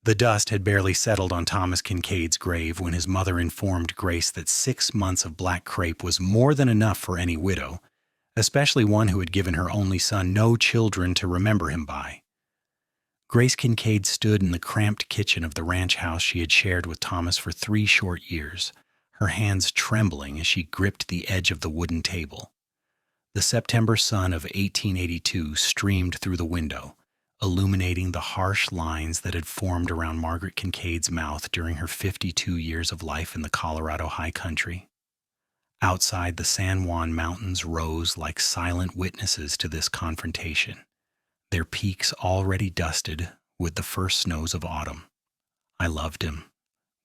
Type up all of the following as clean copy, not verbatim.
The dust had barely settled on Thomas Kincaid's grave when his mother informed Grace that 6 months of black crepe was more than enough for any widow, especially one who had given her only son no children to remember him by. Grace Kincaid stood in the cramped kitchen of the ranch house she had shared with Thomas for 3 short years, her hands trembling as she gripped the edge of the wooden table. The September sun of 1882 streamed through the window, illuminating the harsh lines that had formed around Margaret Kincaid's mouth during her 52 years of life in the Colorado high country. Outside, the San Juan Mountains rose like silent witnesses to this confrontation, their peaks already dusted with the first snows of autumn. "I loved him,"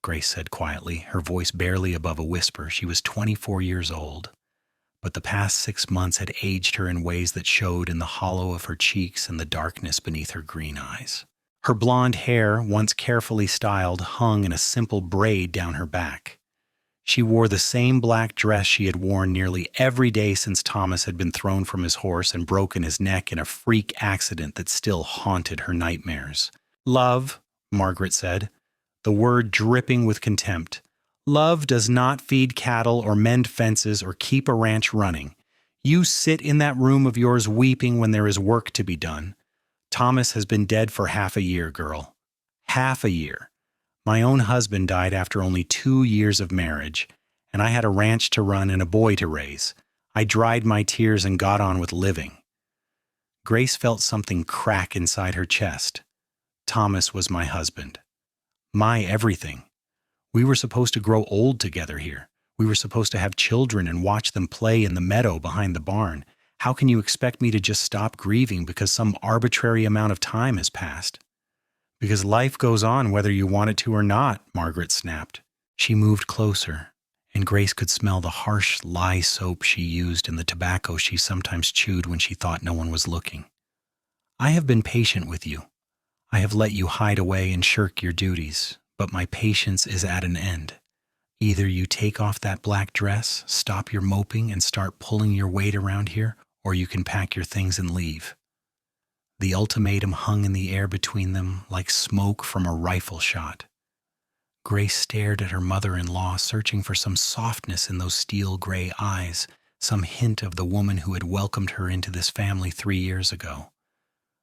Grace said quietly, her voice barely above a whisper. She was 24 years old, but the past 6 months had aged her in ways that showed in the hollow of her cheeks and the darkness beneath her green eyes. Her blonde hair, once carefully styled, hung in a simple braid down her back. She wore the same black dress she had worn nearly every day since Thomas had been thrown from his horse and broken his neck in a freak accident that still haunted her nightmares. "Love," Margaret said, the word dripping with contempt. "Love does not feed cattle or mend fences or keep a ranch running. You sit in that room of yours weeping when there is work to be done. Thomas has been dead for half a year, girl. Half a year. My own husband died after only 2 years of marriage, and I had a ranch to run and a boy to raise. I dried my tears and got on with living." Grace felt something crack inside her chest. Thomas was my husband. My everything. We were supposed to grow old together here. We were supposed to have children and watch them play in the meadow behind the barn. How can you expect me to just stop grieving because some arbitrary amount of time has passed? "Because life goes on whether you want it to or not," Margaret snapped. She moved closer, and Grace could smell the harsh lye soap she used and the tobacco she sometimes chewed when she thought no one was looking. "I have been patient with you. I have let you hide away and shirk your duties, but my patience is at an end. Either you take off that black dress, stop your moping, and start pulling your weight around here, or you can pack your things and leave." The ultimatum hung in the air between them like smoke from a rifle shot. Grace stared at her mother-in-law, searching for some softness in those steel-gray eyes, some hint of the woman who had welcomed her into this family 3 years ago.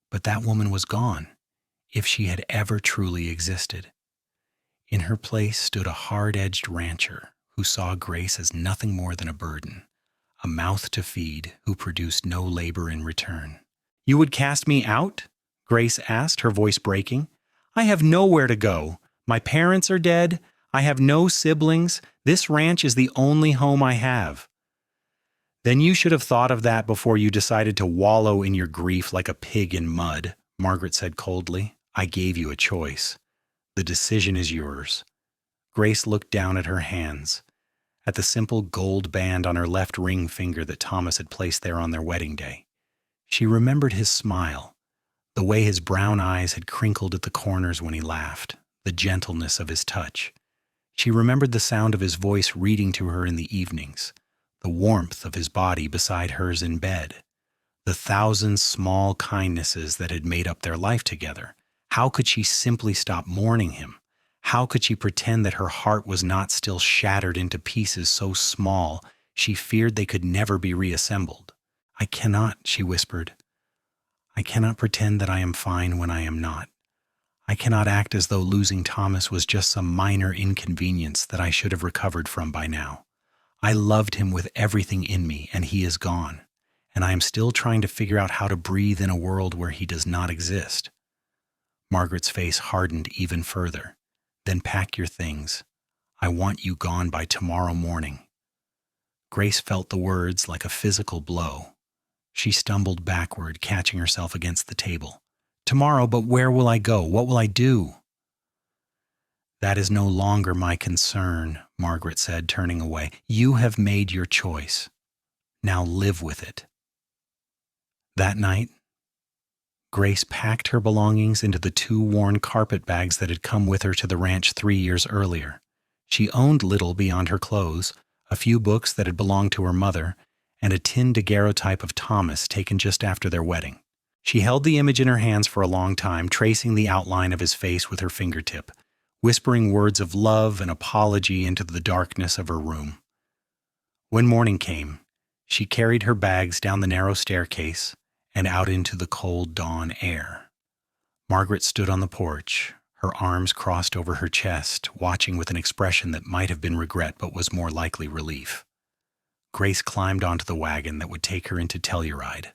But that woman was gone, if she had ever truly existed. In her place stood a hard-edged rancher who saw Grace as nothing more than a burden, a mouth to feed who produced no labor in return. "You would cast me out?" Grace asked, her voice breaking. "I have nowhere to go. My parents are dead. I have no siblings. This ranch is the only home I have." "Then you should have thought of that before you decided to wallow in your grief like a pig in mud," Margaret said coldly. "I gave you a choice. The decision is yours." Grace looked down at her hands, at the simple gold band on her left ring finger that Thomas had placed there on their wedding day. She remembered his smile, the way his brown eyes had crinkled at the corners when he laughed, the gentleness of his touch. She remembered the sound of his voice reading to her in the evenings, the warmth of his body beside hers in bed, the 1,000 small kindnesses that had made up their life together. How could she simply stop mourning him? How could she pretend that her heart was not still shattered into pieces so small she feared they could never be reassembled? "I cannot," she whispered. "I cannot pretend that I am fine when I am not. I cannot act as though losing Thomas was just some minor inconvenience that I should have recovered from by now. I loved him with everything in me, and he is gone, and I am still trying to figure out how to breathe in a world where he does not exist." Margaret's face hardened even further. "Then pack your things. I want you gone by tomorrow morning." Grace felt the words like a physical blow. She stumbled backward, catching herself against the table. "Tomorrow, but where will I go? What will I do?" "That is no longer my concern," Margaret said, turning away. "You have made your choice. Now live with it." That night, Grace packed her belongings into the 2 worn carpet bags that had come with her to the ranch 3 years earlier. She owned little beyond her clothes, a few books that had belonged to her mother, and a tin daguerreotype of Thomas taken just after their wedding. She held the image in her hands for a long time, tracing the outline of his face with her fingertip, whispering words of love and apology into the darkness of her room. When morning came, she carried her bags down the narrow staircase and out into the cold dawn air. Margaret stood on the porch, her arms crossed over her chest, watching with an expression that might have been regret but was more likely relief. Grace climbed onto the wagon that would take her into Telluride,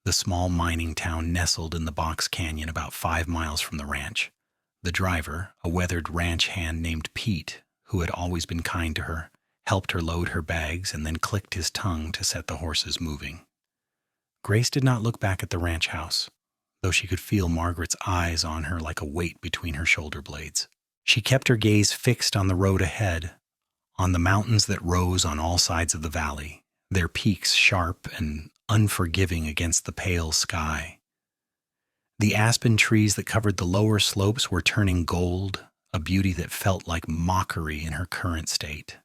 the small mining town nestled in the Box Canyon about 5 miles from the ranch. The driver, a weathered ranch hand named Pete, who had always been kind to her, helped her load her bags and then clicked his tongue to set the horses moving. Grace did not look back at the ranch house, though she could feel Margaret's eyes on her like a weight between her shoulder blades. She kept her gaze fixed on the road ahead, on the mountains that rose on all sides of the valley, their peaks sharp and unforgiving against the pale sky. The aspen trees that covered the lower slopes were turning gold, a beauty that felt like mockery in her current state.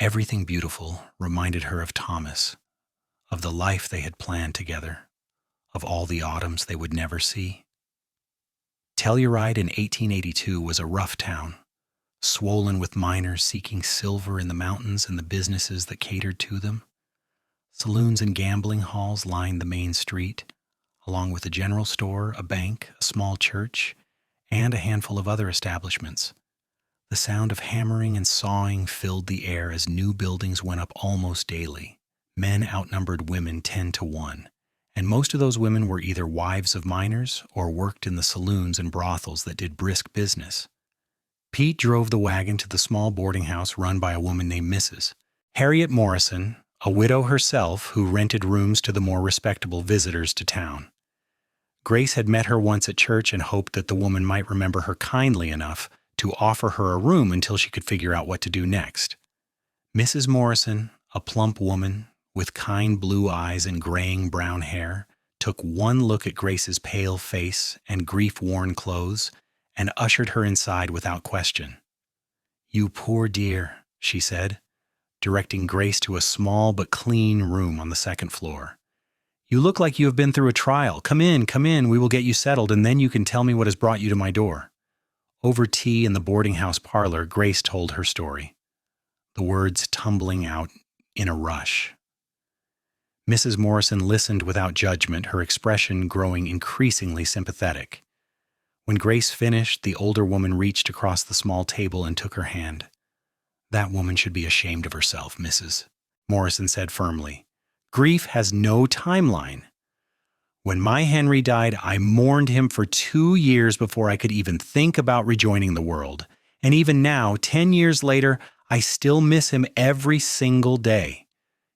Everything beautiful reminded her of Thomas, of the life they had planned together, of all the autumns they would never see. Telluride in 1882 was a rough town, swollen with miners seeking silver in the mountains and the businesses that catered to them. Saloons and gambling halls lined the main street, along with a general store, a bank, a small church, and a handful of other establishments. The sound of hammering and sawing filled the air as new buildings went up almost daily. Men outnumbered women 10 to 1, and most of those women were either wives of miners or worked in the saloons and brothels that did brisk business. Pete drove the wagon to the small boarding house run by a woman named Mrs. Harriet Morrison, a widow herself who rented rooms to the more respectable visitors to town. Grace had met her once at church and hoped that the woman might remember her kindly enough to offer her a room until she could figure out what to do next. Mrs. Morrison, a plump woman with kind blue eyes and graying brown hair, took one look at Grace's pale face and grief-worn clothes and ushered her inside without question. "You poor dear," she said, directing Grace to a small but clean room on the second floor. "You look like you have been through a trial. Come in, we will get you settled, and then you can tell me what has brought you to my door." Over tea in the boarding house parlor, Grace told her story, the words tumbling out in a rush. Mrs. Morrison listened without judgment, her expression growing increasingly sympathetic. When Grace finished, the older woman reached across the small table and took her hand. "That woman should be ashamed of herself, Mrs." Morrison said firmly. "Grief has no timeline. When my Henry died, I mourned him for 2 years before I could even think about rejoining the world. And even now, 10 years later, I still miss him every single day.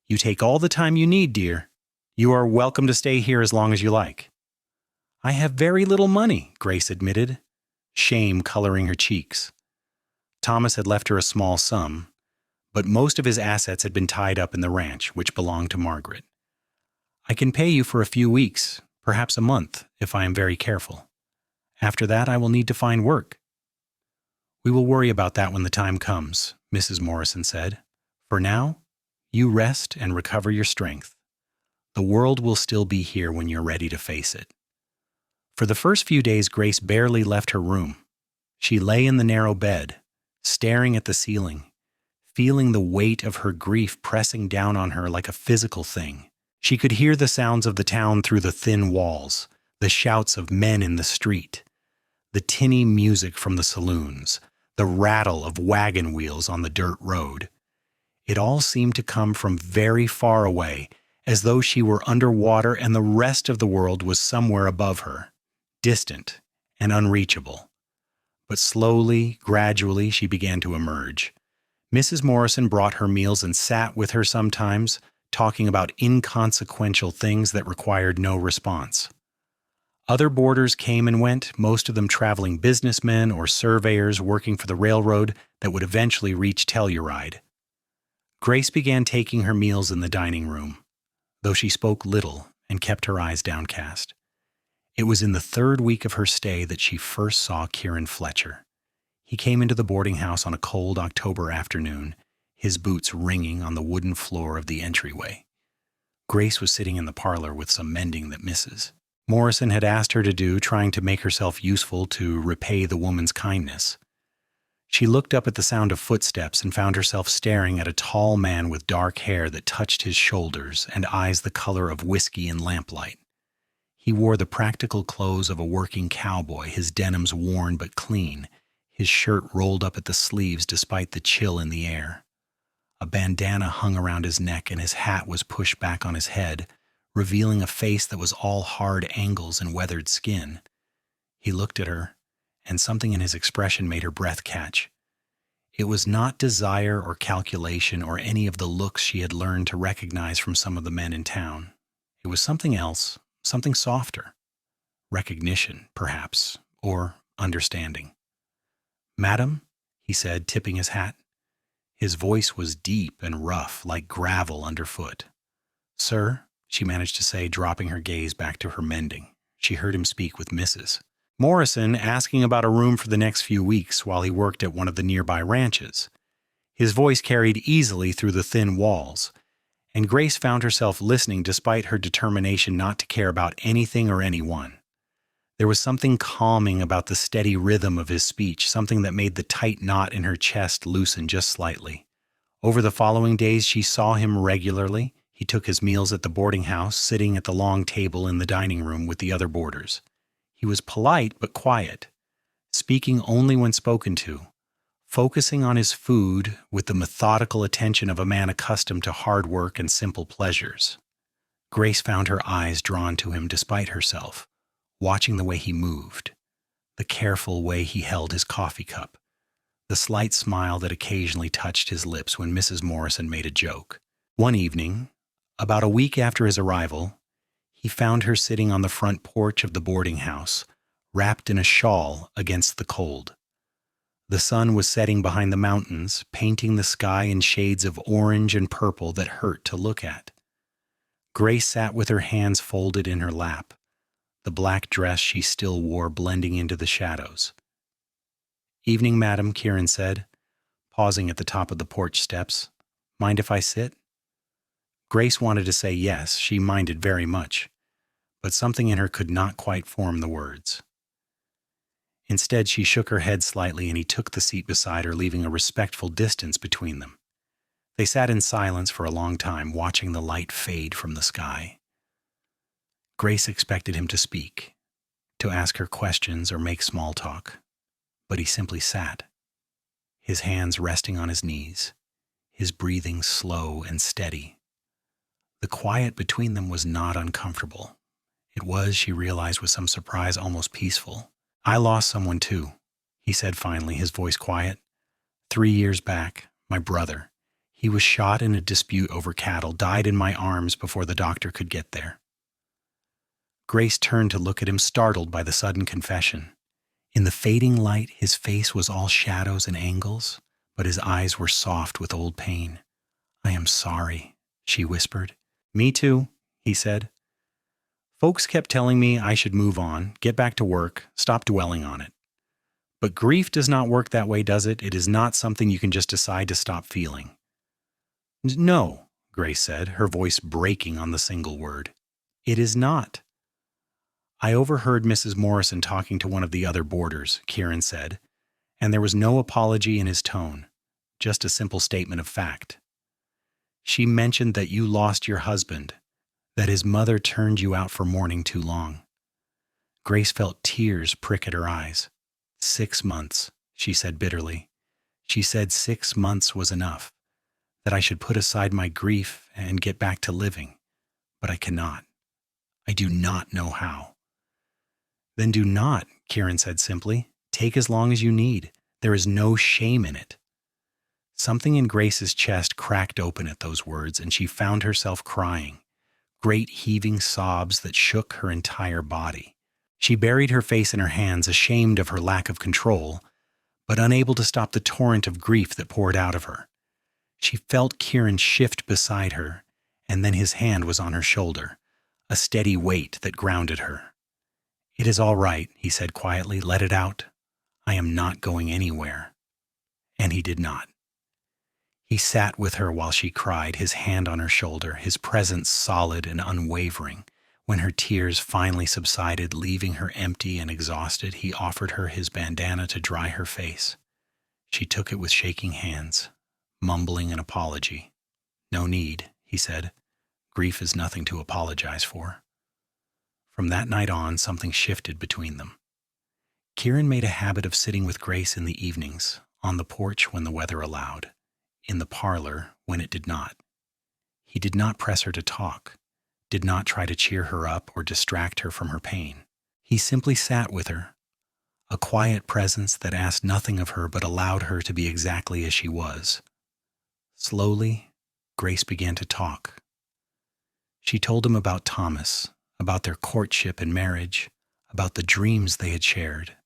You take all the time you need, dear. You are welcome to stay here as long as you like." "I have very little money," Grace admitted, shame coloring her cheeks. Thomas had left her a small sum, but most of his assets had been tied up in the ranch, which belonged to Margaret. "I can pay you for a few weeks, perhaps a month, if I am very careful. After that, I will need to find work." "We will worry about that when the time comes," Mrs. Morrison said. "For now, you rest and recover your strength. The world will still be here when you're ready to face it." For the first few days, Grace barely left her room. She lay in the narrow bed, staring at the ceiling, feeling the weight of her grief pressing down on her like a physical thing. She could hear the sounds of the town through the thin walls, the shouts of men in the street, the tinny music from the saloons, the rattle of wagon wheels on the dirt road. It all seemed to come from very far away, as though she were underwater and the rest of the world was somewhere above her, distant and unreachable. But slowly, gradually, she began to emerge. Mrs. Morrison brought her meals and sat with her sometimes, talking about inconsequential things that required no response. Other boarders came and went, most of them traveling businessmen or surveyors working for the railroad that would eventually reach Telluride. Grace began taking her meals in the dining room, though she spoke little and kept her eyes downcast. It was in the 3rd week of her stay that she first saw Kieran Fletcher. He came into the boarding house on a cold October afternoon, his boots ringing on the wooden floor of the entryway. Grace was sitting in the parlor with some mending that Mrs. Morrison had asked her to do, trying to make herself useful to repay the woman's kindness. She looked up at the sound of footsteps and found herself staring at a tall man with dark hair that touched his shoulders and eyes the color of whiskey in lamplight. He wore the practical clothes of a working cowboy, his denims worn but clean, his shirt rolled up at the sleeves despite the chill in the air. A bandana hung around his neck and his hat was pushed back on his head, revealing a face that was all hard angles and weathered skin. He looked at her, and something in his expression made her breath catch. It was not desire or calculation or any of the looks she had learned to recognize from some of the men in town. It was something else, something softer. Recognition, perhaps, or understanding. "Madam," he said, tipping his hat. His voice was deep and rough, like gravel underfoot. "Sir," she managed to say, dropping her gaze back to her mending. She heard him speak with Mrs. Morrison asking about a room for the next few weeks while he worked at one of the nearby ranches. His voice carried easily through the thin walls, and Grace found herself listening despite her determination not to care about anything or anyone. There was something calming about the steady rhythm of his speech, something that made the tight knot in her chest loosen just slightly. Over the following days, she saw him regularly. He took his meals at the boarding house, sitting at the long table in the dining room with the other boarders. He was polite but quiet, speaking only when spoken to, focusing on his food with the methodical attention of a man accustomed to hard work and simple pleasures. Grace found her eyes drawn to him despite herself, watching the way he moved, the careful way he held his coffee cup, the slight smile that occasionally touched his lips when Mrs. Morrison made a joke. One evening, about a week after his arrival, he found her sitting on the front porch of the boarding house, wrapped in a shawl against the cold. The sun was setting behind the mountains, painting the sky in shades of orange and purple that hurt to look at. Grace sat with her hands folded in her lap, the black dress she still wore blending into the shadows. "Evening, madam," Kieran said, pausing at the top of the porch steps. "Mind if I sit?" Grace wanted to say yes, she minded very much, but something in her could not quite form the words. Instead, she shook her head slightly and he took the seat beside her, leaving a respectful distance between them. They sat in silence for a long time, watching the light fade from the sky. Grace expected him to speak, to ask her questions or make small talk, but he simply sat, his hands resting on his knees, his breathing slow and steady. The quiet between them was not uncomfortable. It was, she realized with some surprise, almost peaceful. "I lost someone too," he said finally, his voice quiet. 3 years back, my brother. He was shot in a dispute over cattle, died in my arms before the doctor could get there. Grace turned to look at him, startled by the sudden confession. In the fading light, his face was all shadows and angles, but his eyes were soft with old pain. "I am sorry," she whispered. "Me too," he said. "Folks kept telling me I should move on, get back to work, stop dwelling on it. But grief does not work that way, does it? It is not something you can just decide to stop feeling." "No," Grace said, her voice breaking on the single word. "It is not." "I overheard Mrs. Morrison talking to one of the other boarders," Kieran said, and there was no apology in his tone, just a simple statement of fact. "She mentioned that you lost your husband, that his mother turned you out for mourning too long." Grace felt tears prick at her eyes. 6 months, she said bitterly. She said 6 months was enough, that I should put aside my grief and get back to living. But I cannot. I do not know how. "Then do not," Kieran said simply. "Take as long as you need. There is no shame in it." Something in Grace's chest cracked open at those words, and she found herself crying, great heaving sobs that shook her entire body. She buried her face in her hands, ashamed of her lack of control, but unable to stop the torrent of grief that poured out of her. She felt Kieran shift beside her, and then his hand was on her shoulder, a steady weight that grounded her. "It is all right," he said quietly. "Let it out. I am not going anywhere." And he did not. He sat with her while she cried, his hand on her shoulder, his presence solid and unwavering, When her tears finally subsided, leaving her empty and exhausted, he offered her his bandana to dry her face. She took it with shaking hands, mumbling an apology. "No need," he said. "Grief is nothing to apologize for." From that night on, something shifted between them. Kieran made a habit of sitting with Grace in the evenings, on the porch when the weather allowed, in the parlor when it did not. He did not press her to talk, did not try to cheer her up or distract her from her pain. He simply sat with her, a quiet presence that asked nothing of her but allowed her to be exactly as she was. Slowly, Grace began to talk. She told him about Thomas, about their courtship and marriage, about the dreams they had shared.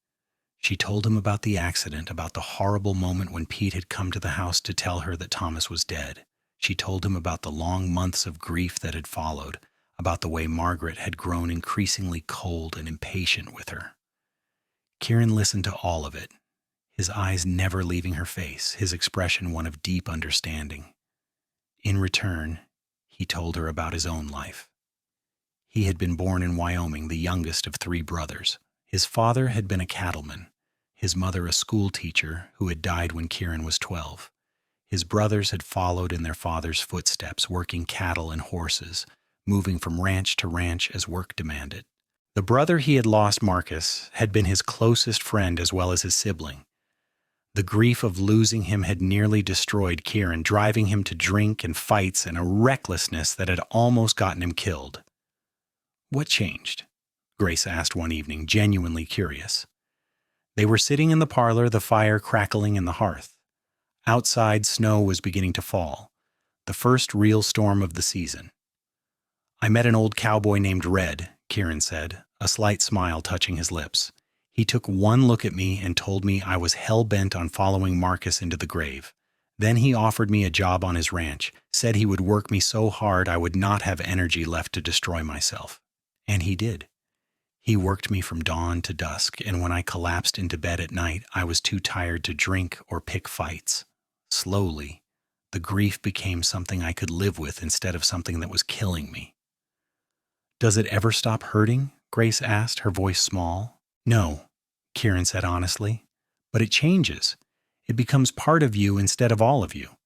She told him about the accident, about the horrible moment when Pete had come to the house to tell her that Thomas was dead. She told him about the long months of grief that had followed, about the way Margaret had grown increasingly cold and impatient with her. Kieran listened to all of it, his eyes never leaving her face, his expression one of deep understanding. In return, he told her about his own life. He had been born in Wyoming, the youngest of 3 brothers. His father had been a cattleman, his mother a school teacher who had died when Kieran was 12. His brothers had followed in their father's footsteps, working cattle and horses, moving from ranch to ranch as work demanded. The brother he had lost, Marcus, had been his closest friend as well as his sibling. The grief of losing him had nearly destroyed Kieran, driving him to drink and fights and a recklessness that had almost gotten him killed. "What changed?" Grace asked one evening, genuinely curious. They were sitting in the parlor, the fire crackling in the hearth. Outside, snow was beginning to fall, the first real storm of the season. "I met an old cowboy named Red," Kieran said, a slight smile touching his lips. "He took one look at me and told me I was hell-bent on following Marcus into the grave. Then he offered me a job on his ranch, said he would work me so hard I would not have energy left to destroy myself. And he did. He worked me from dawn to dusk, and when I collapsed into bed at night, I was too tired to drink or pick fights. Slowly, the grief became something I could live with instead of something that was killing me." "Does it ever stop hurting?" Grace asked, her voice small. "No," Kieran said honestly, "but it changes. It becomes part of you instead of all of you.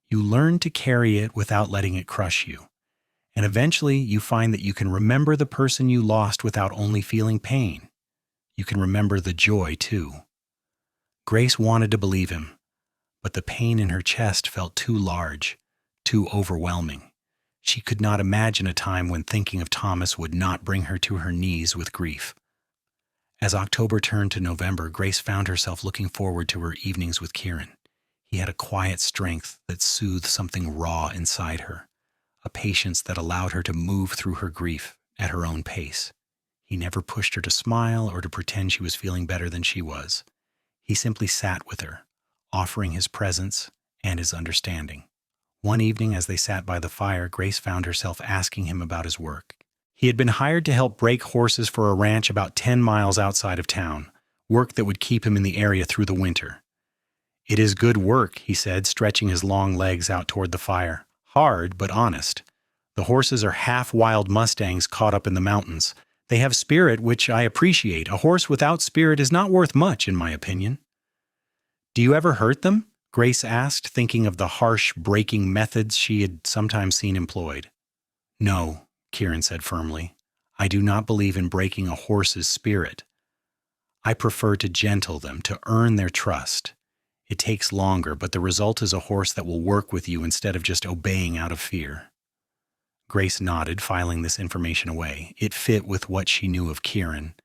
You learn to carry it without letting it crush you. And eventually you find that you can remember the person you lost without only feeling pain. You can remember the joy too." Grace wanted to believe him, but the pain in her chest felt too large, too overwhelming. She could not imagine a time when thinking of Thomas would not bring her to her knees with grief. As October turned to November, Grace found herself looking forward to her evenings with Kieran. He had a quiet strength that soothed something raw inside her, a patience that allowed her to move through her grief at her own pace. He never pushed her to smile or to pretend she was feeling better than she was. He simply sat with her, offering his presence and his understanding. One evening, as they sat by the fire, Grace found herself asking him about his work. He had been hired to help break horses for a ranch about 10 miles outside of town, work that would keep him in the area through the winter. "It is good work," he said, stretching his long legs out toward the fire. "Hard, but honest. The horses are half wild Mustangs caught up in the mountains. They have spirit, which I appreciate. A horse without spirit is not worth much, in my opinion." "Do you ever hurt them?" Grace asked, thinking of the harsh, breaking methods she had sometimes seen employed. "No," Kieran said firmly. "I do not believe in breaking a horse's spirit. I prefer to gentle them, to earn their trust. It takes longer, but the result is a horse that will work with you instead of just obeying out of fear." Grace nodded, filing this information away. It fit with what she knew of Kieran,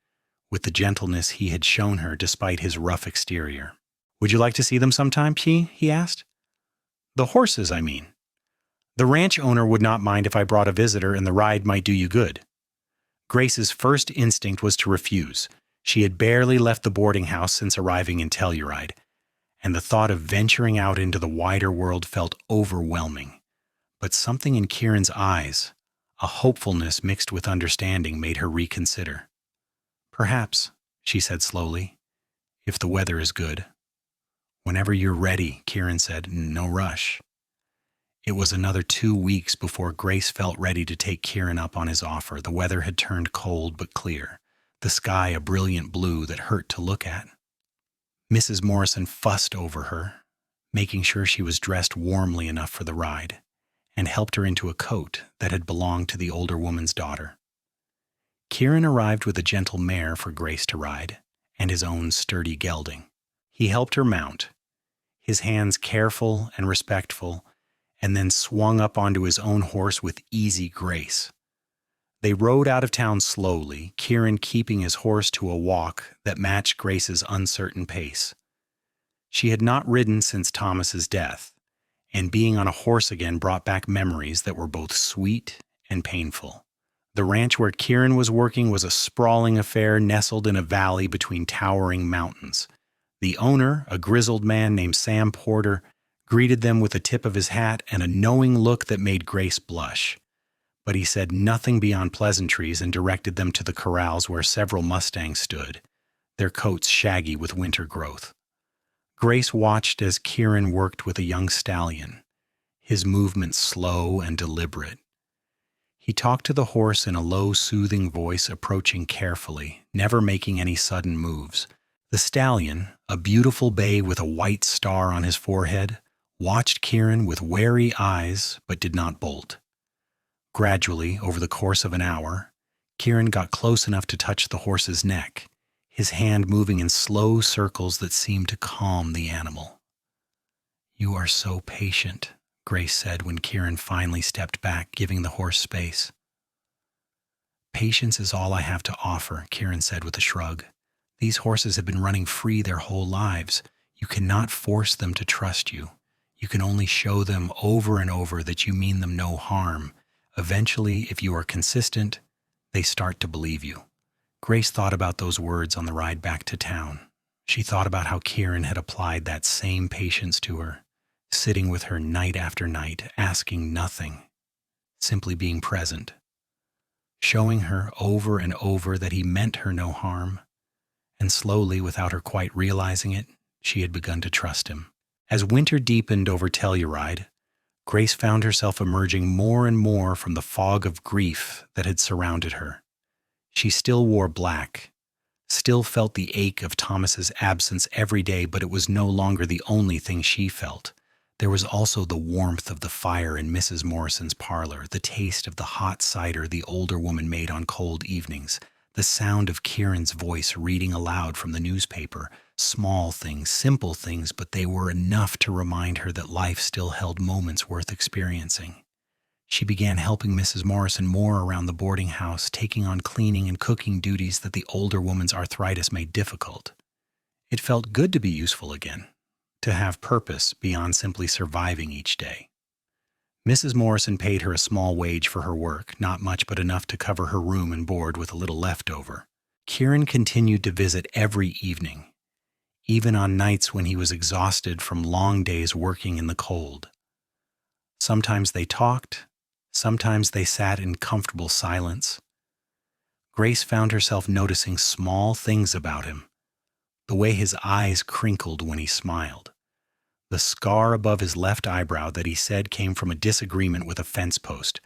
with the gentleness he had shown her despite his rough exterior. "Would you like to see them sometime, P?" he asked. "The horses, I mean. The ranch owner would not mind if I brought a visitor, and the ride might do you good." Grace's first instinct was to refuse. She had barely left the boarding house since arriving in Telluride, and the thought of venturing out into the wider world felt overwhelming. But something in Kieran's eyes, a hopefulness mixed with understanding, made her reconsider. "Perhaps," she said slowly, "if the weather is good." "Whenever you're ready," Kieran said. "No rush." It was another 2 weeks before Grace felt ready to take Kieran up on his offer. The weather had turned cold but clear, the sky a brilliant blue that hurt to look at. Mrs. Morrison fussed over her, making sure she was dressed warmly enough for the ride, and helped her into a coat that had belonged to the older woman's daughter. Kieran arrived with a gentle mare for Grace to ride, and his own sturdy gelding. He helped her mount, his hands careful and respectful, and then swung up onto his own horse with easy grace. They rode out of town slowly, Kieran keeping his horse to a walk that matched Grace's uncertain pace. She had not ridden since Thomas's death, and being on a horse again brought back memories that were both sweet and painful. The ranch where Kieran was working was a sprawling affair nestled in a valley between towering mountains. The owner, a grizzled man named Sam Porter, greeted them with a tip of his hat and a knowing look that made Grace blush. But he said nothing beyond pleasantries and directed them to the corrals where several mustangs stood, their coats shaggy with winter growth. Grace watched as Kieran worked with a young stallion, his movements slow and deliberate. He talked to the horse in a low, soothing voice, approaching carefully, never making any sudden moves. The stallion, a beautiful bay with a white star on his forehead, watched Kieran with wary eyes but did not bolt. Gradually, over the course of an hour, Kieran got close enough to touch the horse's neck, his hand moving in slow circles that seemed to calm the animal. "You are so patient," Grace said when Kieran finally stepped back, giving the horse space. "Patience is all I have to offer," Kieran said with a shrug. "These horses have been running free their whole lives. You cannot force them to trust you. You can only show them over and over that you mean them no harm. Eventually, if you are consistent, they start to believe you." Grace thought about those words on the ride back to town. She thought about how Kieran had applied that same patience to her, sitting with her night after night, asking nothing, simply being present, showing her over and over that he meant her no harm. And slowly, without her quite realizing it, she had begun to trust him. As winter deepened over Telluride, Grace found herself emerging more and more from the fog of grief that had surrounded her. She still wore black, still felt the ache of Thomas's absence every day, but it was no longer the only thing she felt. There was also the warmth of the fire in Mrs. Morrison's parlor, the taste of the hot cider the older woman made on cold evenings, the sound of Kieran's voice reading aloud from the newspaper. Small things, simple things, but they were enough to remind her that life still held moments worth experiencing. She began helping Mrs. Morrison more around the boarding house, taking on cleaning and cooking duties that the older woman's arthritis made difficult. It felt good to be useful again, to have purpose beyond simply surviving each day. Mrs. Morrison paid her a small wage for her work, not much but enough to cover her room and board with a little leftover. Kieran continued to visit every evening, even on nights when he was exhausted from long days working in the cold. Sometimes they talked, sometimes they sat in comfortable silence. Grace found herself noticing small things about him, the way his eyes crinkled when he smiled, the scar above his left eyebrow that he said came from a disagreement with a fence post,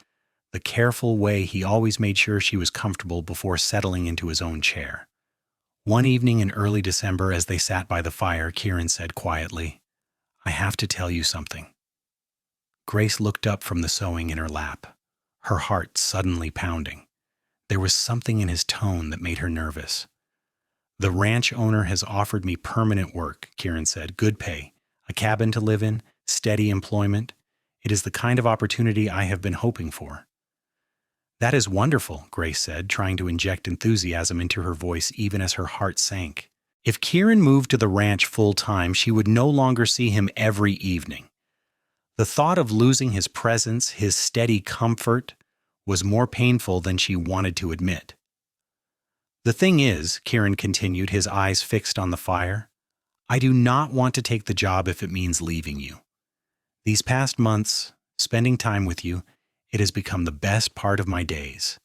the careful way he always made sure she was comfortable before settling into his own chair. One evening in early December, as they sat by the fire, Kieran said quietly, "I have to tell you something." Grace looked up from the sewing in her lap, her heart suddenly pounding. There was something in his tone that made her nervous. "The ranch owner has offered me permanent work," Kieran said, "good pay, a cabin to live in, steady employment. It is the kind of opportunity I have been hoping for." "That is wonderful," Grace said, trying to inject enthusiasm into her voice even as her heart sank. If Kieran moved to the ranch full-time, she would no longer see him every evening. The thought of losing his presence, his steady comfort, was more painful than she wanted to admit. "The thing is," Kieran continued, his eyes fixed on the fire, "I do not want to take the job if it means leaving you. These past months, spending time with you, it has become the best part of my days.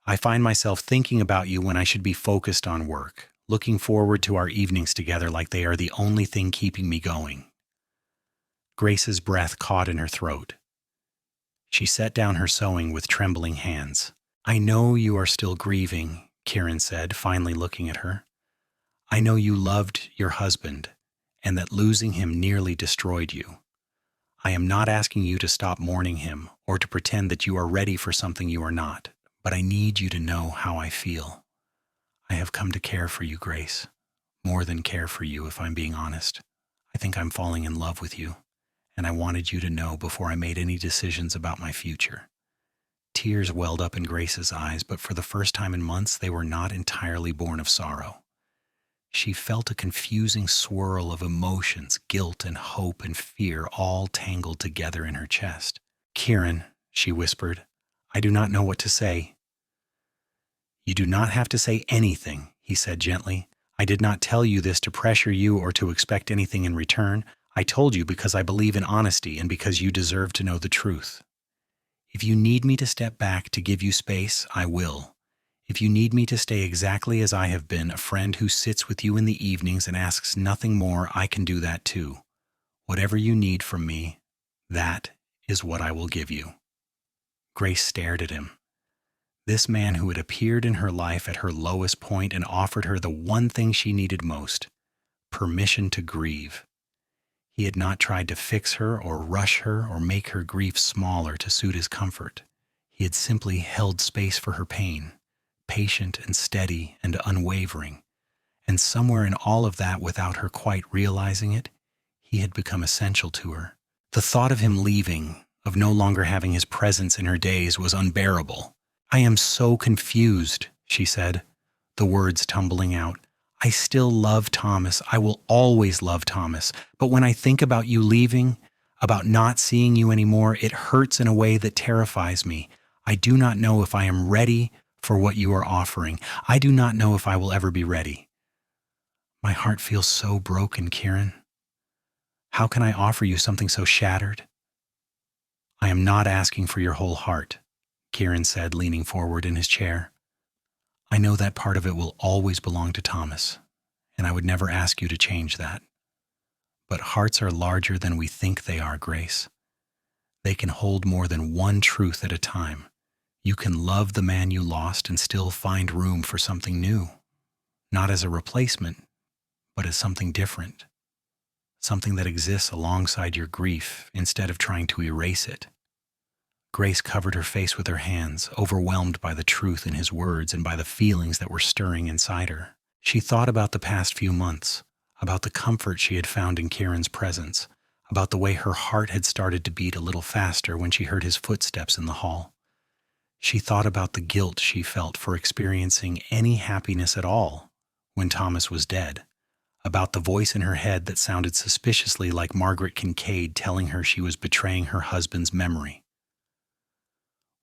I find myself thinking about you when I should be focused on work, looking forward to our evenings together like they are the only thing keeping me going." Grace's breath caught in her throat. She set down her sewing with trembling hands. "I know you are still grieving," Kieran said, finally looking at her. "I know you loved your husband, and that losing him nearly destroyed you. I am not asking you to stop mourning him or to pretend that you are ready for something you are not, but I need you to know how I feel. I have come to care for you, Grace. More than care for you, if I'm being honest. I think I'm falling in love with you, and I wanted you to know before I made any decisions about my future." Tears welled up in Grace's eyes, but for the first time in months, they were not entirely born of sorrow. She felt a confusing swirl of emotions, guilt and hope and fear, all tangled together in her chest. "Kieran," she whispered, "I do not know what to say." "You do not have to say anything," he said gently. "I did not tell you this to pressure you or to expect anything in return. I told you because I believe in honesty and because you deserve to know the truth. If you need me to step back to give you space, I will. If you need me to stay exactly as I have been, a friend who sits with you in the evenings and asks nothing more, I can do that too. Whatever you need from me, that is what I will give you." Grace stared at him. This man who had appeared in her life at her lowest point and offered her the one thing she needed most, permission to grieve. He had not tried to fix her or rush her or make her grief smaller to suit his comfort. He had simply held space for her pain, patient and steady and unwavering. And somewhere in all of that, without her quite realizing it, he had become essential to her. The thought of him leaving, of no longer having his presence in her days, was unbearable. "I am so confused," she said, the words tumbling out. "I still love Thomas. I will always love Thomas. But when I think about you leaving, about not seeing you anymore, it hurts in a way that terrifies me. I do not know if I am ready for what you are offering. I do not know if I will ever be ready. My heart feels so broken, Kieran. How can I offer you something so shattered?" "I am not asking for your whole heart," Kieran said, leaning forward in his chair. "I know that part of it will always belong to Thomas, and I would never ask you to change that. But hearts are larger than we think they are, Grace. They can hold more than one truth at a time. You can love the man you lost and still find room for something new, not as a replacement, but as something different, something that exists alongside your grief instead of trying to erase it." Grace covered her face with her hands, overwhelmed by the truth in his words and by the feelings that were stirring inside her. She thought about the past few months, about the comfort she had found in Kieran's presence, about the way her heart had started to beat a little faster when she heard his footsteps in the hall. She thought about the guilt she felt for experiencing any happiness at all when Thomas was dead, about the voice in her head that sounded suspiciously like Margaret Kincaid telling her she was betraying her husband's memory.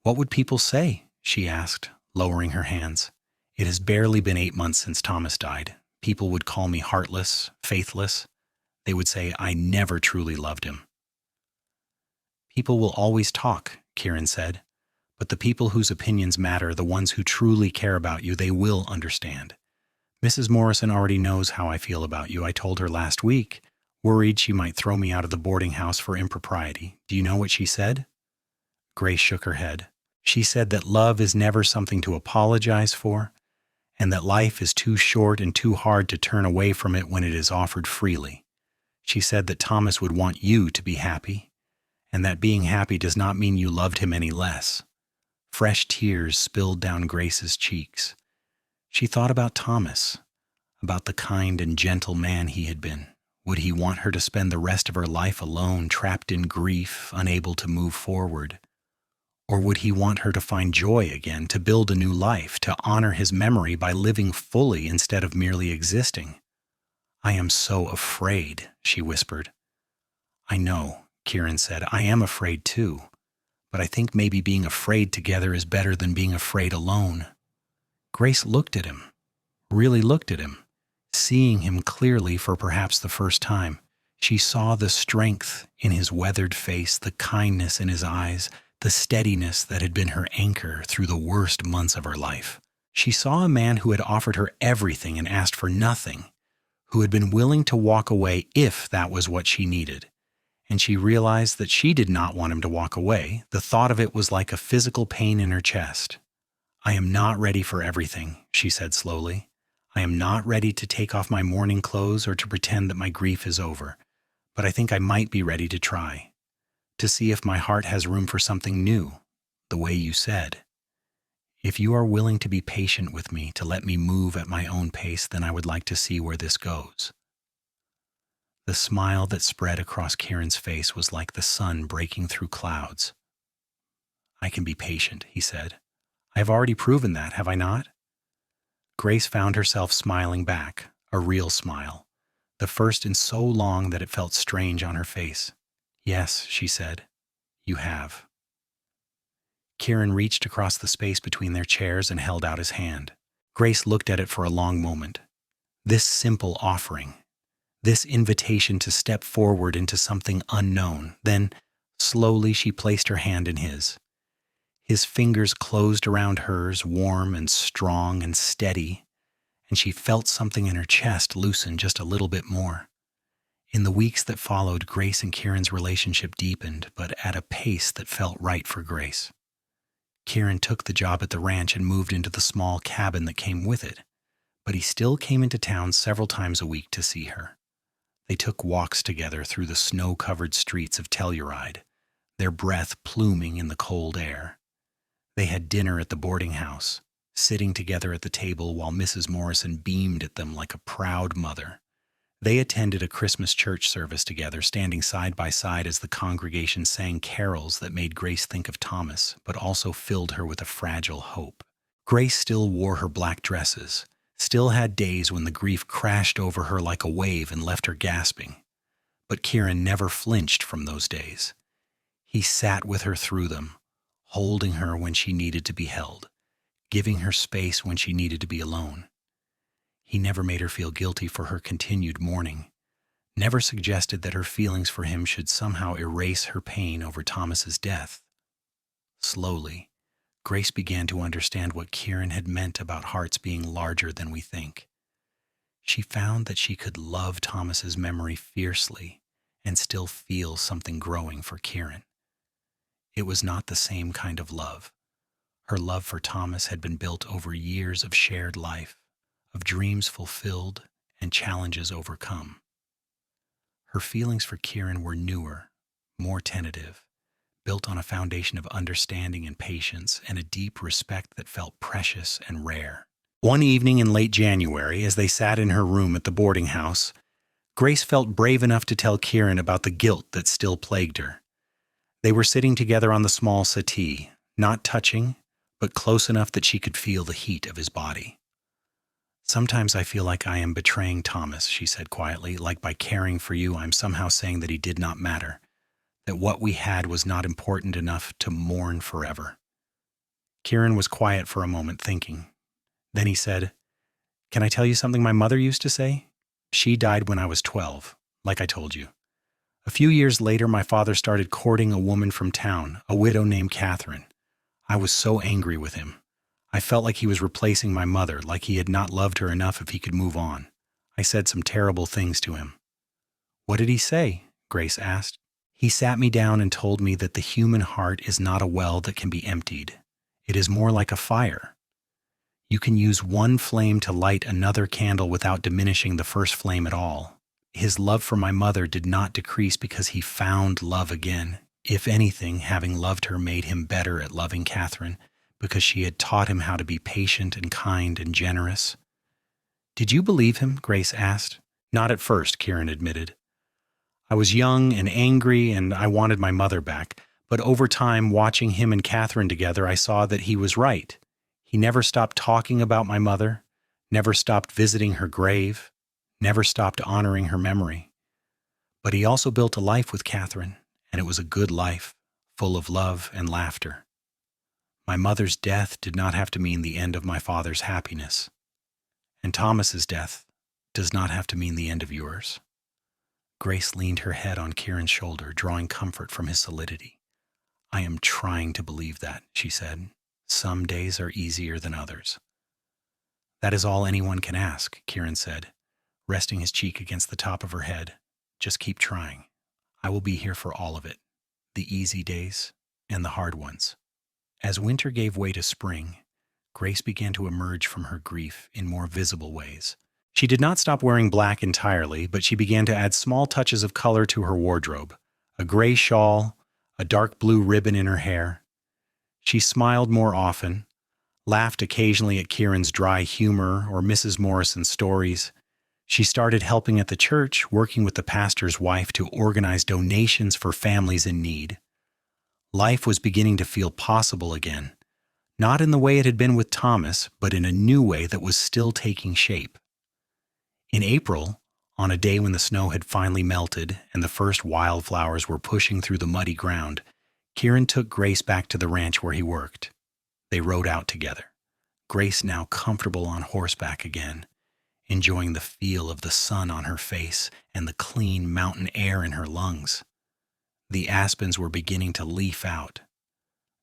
"What would people say?" she asked, lowering her hands. "It has barely been 8 months since Thomas died. People would call me heartless, faithless. They would say I never truly loved him." "People will always talk," Kieran said. "But the people whose opinions matter, the ones who truly care about you, they will understand. Mrs. Morrison already knows how I feel about you. I told her last week, worried she might throw me out of the boarding house for impropriety. Do you know what she said?" Grace shook her head. "She said that love is never something to apologize for, and that life is too short and too hard to turn away from it when it is offered freely. She said that Thomas would want you to be happy, and that being happy does not mean you loved him any less." Fresh tears spilled down Grace's cheeks. She thought about Thomas, about the kind and gentle man he had been. Would he want her to spend the rest of her life alone, trapped in grief, unable to move forward? Or would he want her to find joy again, to build a new life, to honor his memory by living fully instead of merely existing? "I am so afraid," she whispered. "I know," Kieran said. "I am afraid too. But I think maybe being afraid together is better than being afraid alone." Grace looked at him, really looked at him, seeing him clearly for perhaps the first time. She saw the strength in his weathered face, the kindness in his eyes, the steadiness that had been her anchor through the worst months of her life. She saw a man who had offered her everything and asked for nothing, who had been willing to walk away if that was what she needed, and she realized that she did not want him to walk away. The thought of it was like a physical pain in her chest. "I am not ready for everything," she said slowly. "I am not ready to take off my mourning clothes or to pretend that my grief is over, but I think I might be ready to try, to see if my heart has room for something new, the way you said. If you are willing to be patient with me, to let me move at my own pace, then I would like to see where this goes." The smile that spread across Kieran's face was like the sun breaking through clouds. "I can be patient," he said. "I have already proven that, have I not?" Grace found herself smiling back, a real smile, the first in so long that it felt strange on her face. "Yes," she said, "you have." Kieran reached across the space between their chairs and held out his hand. Grace looked at it for a long moment. This simple offering, this invitation to step forward into something unknown. Then, slowly, she placed her hand in his. His fingers closed around hers, warm and strong and steady, and she felt something in her chest loosen just a little bit more. In the weeks that followed, Grace and Kieran's relationship deepened, but at a pace that felt right for Grace. Kieran took the job at the ranch and moved into the small cabin that came with it, but he still came into town several times a week to see her. They took walks together through the snow-covered streets of Telluride, their breath pluming in the cold air. They had dinner at the boarding house, sitting together at the table while Mrs. Morrison beamed at them like a proud mother. They attended a Christmas church service together, standing side by side as the congregation sang carols that made Grace think of Thomas, but also filled her with a fragile hope. Grace still wore her black dresses, still had days when the grief crashed over her like a wave and left her gasping. But Kieran never flinched from those days. He sat with her through them, holding her when she needed to be held, giving her space when she needed to be alone. He never made her feel guilty for her continued mourning, never suggested that her feelings for him should somehow erase her pain over Thomas's death. Slowly, Grace began to understand what Kieran had meant about hearts being larger than we think. She found that she could love Thomas's memory fiercely and still feel something growing for Kieran. It was not the same kind of love. Her love for Thomas had been built over years of shared life, of dreams fulfilled and challenges overcome. Her feelings for Kieran were newer, more tentative, built on a foundation of understanding and patience and a deep respect that felt precious and rare. One evening in late January, as they sat in her room at the boarding house, Grace felt brave enough to tell Kieran about the guilt that still plagued her. They were sitting together on the small settee, not touching, but close enough that she could feel the heat of his body. "Sometimes I feel like I am betraying Thomas," she said quietly, "like by caring for you, I'm somehow saying that he did not matter, that what we had was not important enough to mourn forever." Kieran was quiet for a moment, thinking. Then he said, "Can I tell you something my mother used to say? She died when I was 12, like I told you. A few years later, my father started courting a woman from town, a widow named Catherine. I was so angry with him. I felt like he was replacing my mother, like he had not loved her enough if he could move on. I said some terrible things to him." "What did he say?" Grace asked. "He sat me down and told me that the human heart is not a well that can be emptied. It is more like a fire. You can use one flame to light another candle without diminishing the first flame at all. His love for my mother did not decrease because he found love again. If anything, having loved her made him better at loving Catherine, because she had taught him how to be patient and kind and generous." "Did you believe him?" Grace asked. "Not at first," Kieran admitted. "I was young and angry, and I wanted my mother back. But over time, watching him and Catherine together, I saw that he was right. He never stopped talking about my mother, never stopped visiting her grave, never stopped honoring her memory. But he also built a life with Catherine, and it was a good life, full of love and laughter. My mother's death did not have to mean the end of my father's happiness. And Thomas's death does not have to mean the end of yours." Grace leaned her head on Kieran's shoulder, drawing comfort from his solidity. "I am trying to believe that," she said. "Some days are easier than others." "That is all anyone can ask," Kieran said, resting his cheek against the top of her head. "Just keep trying. I will be here for all of it, the easy days and the hard ones. As winter gave way to spring, Grace began to emerge from her grief in more visible ways. She did not stop wearing black entirely, but she began to add small touches of color to her wardrobe. A gray shawl, a dark blue ribbon in her hair. She smiled more often, laughed occasionally at Kieran's dry humor or Mrs. Morrison's stories. She started helping at the church, working with the pastor's wife to organize donations for families in need. Life was beginning to feel possible again, not in the way it had been with Thomas, but in a new way that was still taking shape. In April, on a day when the snow had finally melted and the first wildflowers were pushing through the muddy ground, Kieran took Grace back to the ranch where he worked. They rode out together, Grace now comfortable on horseback again, enjoying the feel of the sun on her face and the clean mountain air in her lungs. The aspens were beginning to leaf out,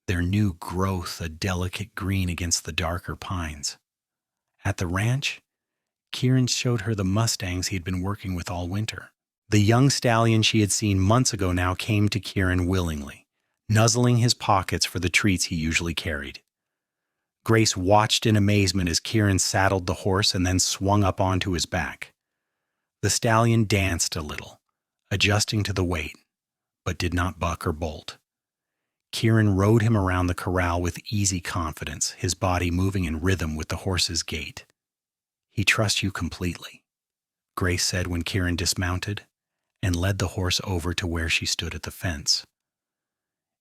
their new growth a delicate green against the darker pines. At the ranch, Kieran showed her the mustangs he had been working with all winter. The young stallion she had seen months ago now came to Kieran willingly, nuzzling his pockets for the treats he usually carried. Grace watched in amazement as Kieran saddled the horse and then swung up onto his back. The stallion danced a little, adjusting to the weight, but did not buck or bolt. Kieran rode him around the corral with easy confidence, his body moving in rhythm with the horse's gait. "He trusts you completely," Grace said when Kieran dismounted and led the horse over to where she stood at the fence.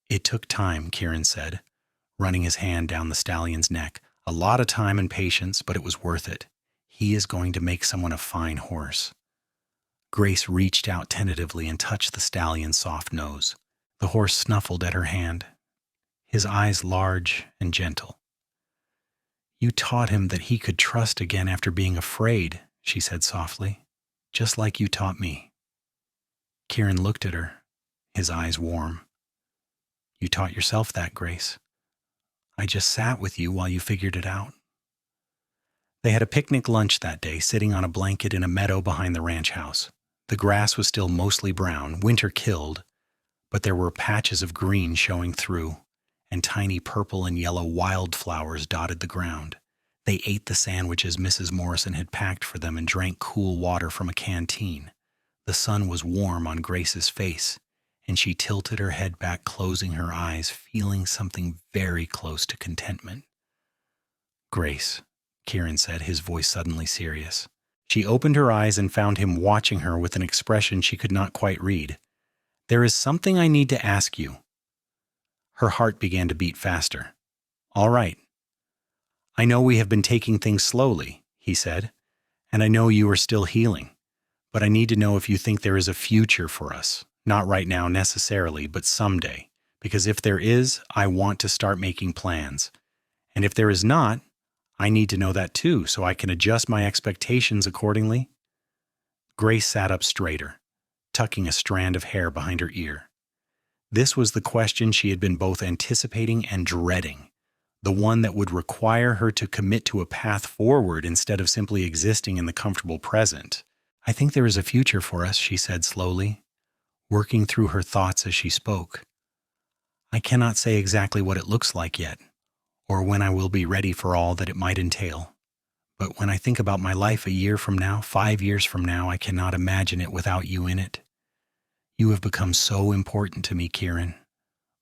"It took time," Kieran said, running his hand down the stallion's neck. "A lot of time and patience, but it was worth it. He is going to make someone a fine horse." Grace reached out tentatively and touched the stallion's soft nose. The horse snuffled at her hand, his eyes large and gentle. "You taught him that he could trust again after being afraid," she said softly, "just like you taught me." Kieran looked at her, his eyes warm. "You taught yourself that, Grace. I just sat with you while you figured it out." They had a picnic lunch that day, sitting on a blanket in a meadow behind the ranch house. The grass was still mostly brown, winter killed, but there were patches of green showing through, and tiny purple and yellow wildflowers dotted the ground. They ate the sandwiches Mrs. Morrison had packed for them and drank cool water from a canteen. The sun was warm on Grace's face, and she tilted her head back, closing her eyes, feeling something very close to contentment. "Grace," Kieran said, his voice suddenly serious. She opened her eyes and found him watching her with an expression she could not quite read. "There is something I need to ask you." Her heart began to beat faster. "All right. I know we have been taking things slowly," he said, "and I know you are still healing, but I need to know if you think there is a future for us. Not right now necessarily, but someday, because if there is, I want to start making plans. And if there is not, I need to know that too, so I can adjust my expectations accordingly." Grace sat up straighter, tucking a strand of hair behind her ear. This was the question she had been both anticipating and dreading, the one that would require her to commit to a path forward instead of simply existing in the comfortable present. "I think there is a future for us," she said slowly, working through her thoughts as she spoke. "I cannot say exactly what it looks like yet, or when I will be ready for all that it might entail. But when I think about my life a year from now, 5 years from now, I cannot imagine it without you in it. You have become so important to me, Kieran,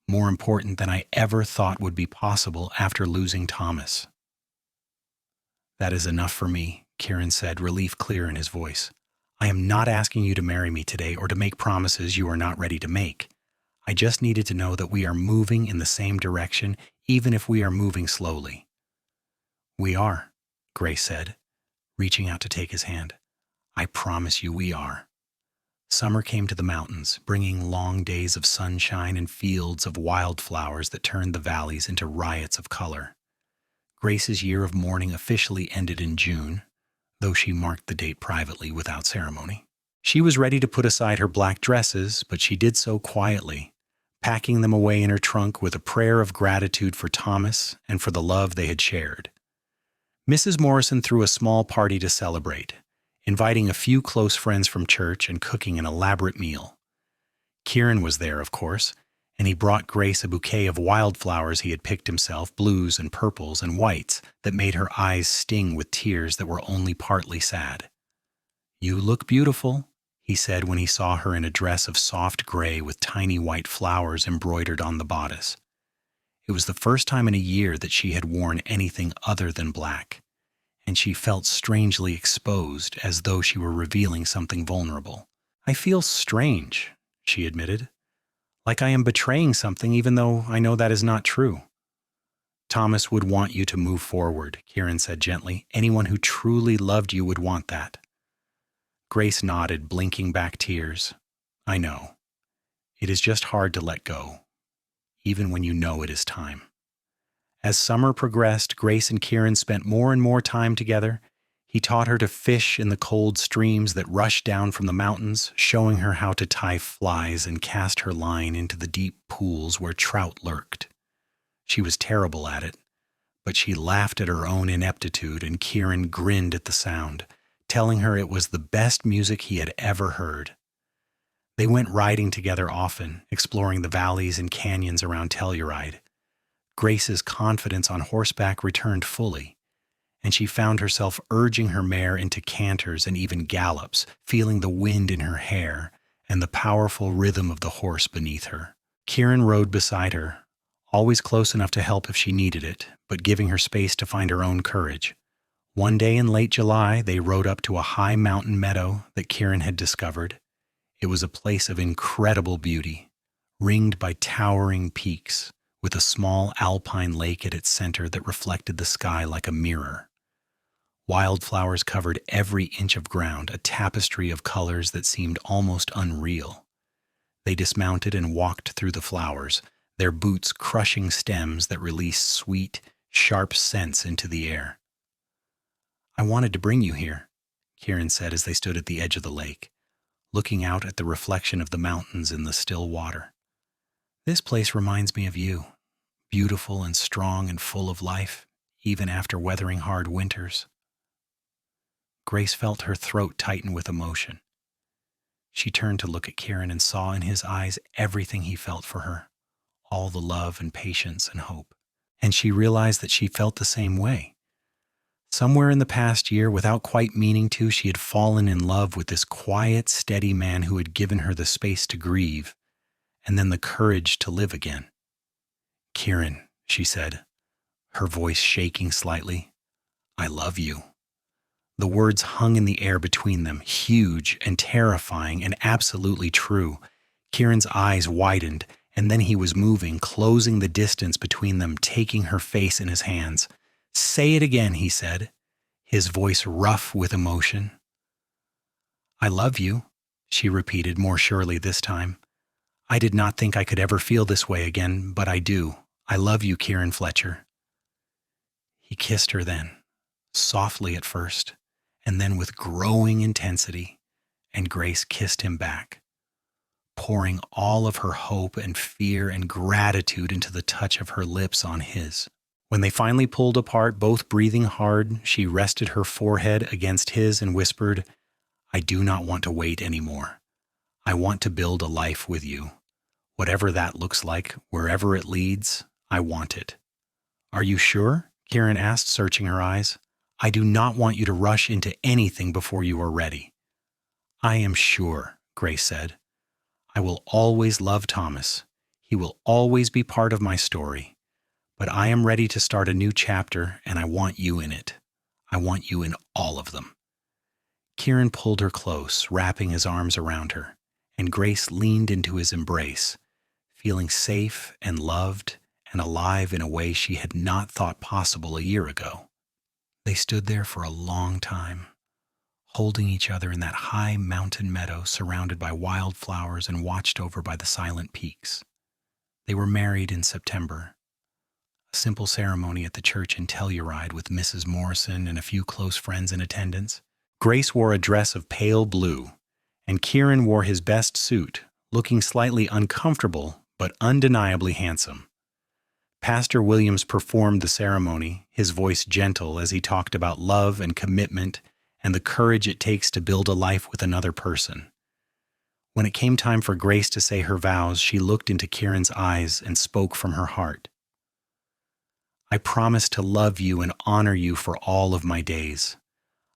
more important than I ever thought would be possible after losing Thomas." "That is enough for me," Kieran said, relief clear in his voice. "I am not asking you to marry me today or to make promises you are not ready to make. I just needed to know that we are moving in the same direction, even if we are moving slowly." "We are," Grace said, reaching out to take his hand. "I promise you we are." Summer came to the mountains, bringing long days of sunshine and fields of wildflowers that turned the valleys into riots of color. Grace's year of mourning officially ended in June, though she marked the date privately without ceremony. She was ready to put aside her black dresses, but she did so quietly, packing them away in her trunk with a prayer of gratitude for Thomas and for the love they had shared. Mrs. Morrison threw a small party to celebrate, inviting a few close friends from church and cooking an elaborate meal. Kieran was there, of course, and he brought Grace a bouquet of wildflowers he had picked himself, blues and purples and whites that made her eyes sting with tears that were only partly sad. "You look beautiful," he said when he saw her in a dress of soft gray with tiny white flowers embroidered on the bodice. It was the first time in a year that she had worn anything other than black, and she felt strangely exposed, as though she were revealing something vulnerable. "I feel strange," she admitted, "like I am betraying something even though I know that is not true." "Thomas would want you to move forward," Kieran said gently. "Anyone who truly loved you would want that." Grace nodded, blinking back tears. "I know. It is just hard to let go, even when you know it is time." As summer progressed, Grace and Kieran spent more and more time together. He taught her to fish in the cold streams that rushed down from the mountains, showing her how to tie flies and cast her line into the deep pools where trout lurked. She was terrible at it, but she laughed at her own ineptitude, and Kieran grinned at the sound, telling her it was the best music he had ever heard. They went riding together often, exploring the valleys and canyons around Telluride. Grace's confidence on horseback returned fully, and she found herself urging her mare into canters and even gallops, feeling the wind in her hair and the powerful rhythm of the horse beneath her. Kieran rode beside her, always close enough to help if she needed it, but giving her space to find her own courage. One day in late July, they rode up to a high mountain meadow that Kieran had discovered. It was a place of incredible beauty, ringed by towering peaks, with a small alpine lake at its center that reflected the sky like a mirror. Wildflowers covered every inch of ground, a tapestry of colors that seemed almost unreal. They dismounted and walked through the flowers, their boots crushing stems that released sweet, sharp scents into the air. "I wanted to bring you here," Kieran said as they stood at the edge of the lake, looking out at the reflection of the mountains in the still water. "This place reminds me of you, beautiful and strong and full of life, even after weathering hard winters." Grace felt her throat tighten with emotion. She turned to look at Kieran and saw in his eyes everything he felt for her, all the love and patience and hope. And she realized that she felt the same way. Somewhere in the past year, without quite meaning to, she had fallen in love with this quiet, steady man who had given her the space to grieve and then the courage to live again. "Kieran," she said, her voice shaking slightly, "I love you." The words hung in the air between them, huge and terrifying and absolutely true. Kieran's eyes widened, and then he was moving, closing the distance between them, taking her face in his hands. "Say it again," he said, his voice rough with emotion. "I love you," she repeated more surely this time. "I did not think I could ever feel this way again, but I do. I love you, Kieran Fletcher." He kissed her then, softly at first, and then with growing intensity, and Grace kissed him back, pouring all of her hope and fear and gratitude into the touch of her lips on his. When they finally pulled apart, both breathing hard, she rested her forehead against his and whispered, "I do not want to wait anymore. I want to build a life with you. Whatever that looks like, wherever it leads, I want it." "Are you sure?" Kieran asked, searching her eyes. "I do not want you to rush into anything before you are ready." "I am sure," Grace said. "I will always love Thomas. He will always be part of my story. But I am ready to start a new chapter, and I want you in it. I want you in all of them." Kieran pulled her close, wrapping his arms around her, and Grace leaned into his embrace, feeling safe and loved and alive in a way she had not thought possible a year ago. They stood there for a long time, holding each other in that high mountain meadow surrounded by wildflowers and watched over by the silent peaks. They were married in September. A simple ceremony at the church in Telluride with Mrs. Morrison and a few close friends in attendance. Grace wore a dress of pale blue, and Kieran wore his best suit, looking slightly uncomfortable but undeniably handsome. Pastor Williams performed the ceremony, his voice gentle as he talked about love and commitment and the courage it takes to build a life with another person. When it came time for Grace to say her vows, she looked into Kieran's eyes and spoke from her heart. I promise to love you and honor you for all of my days.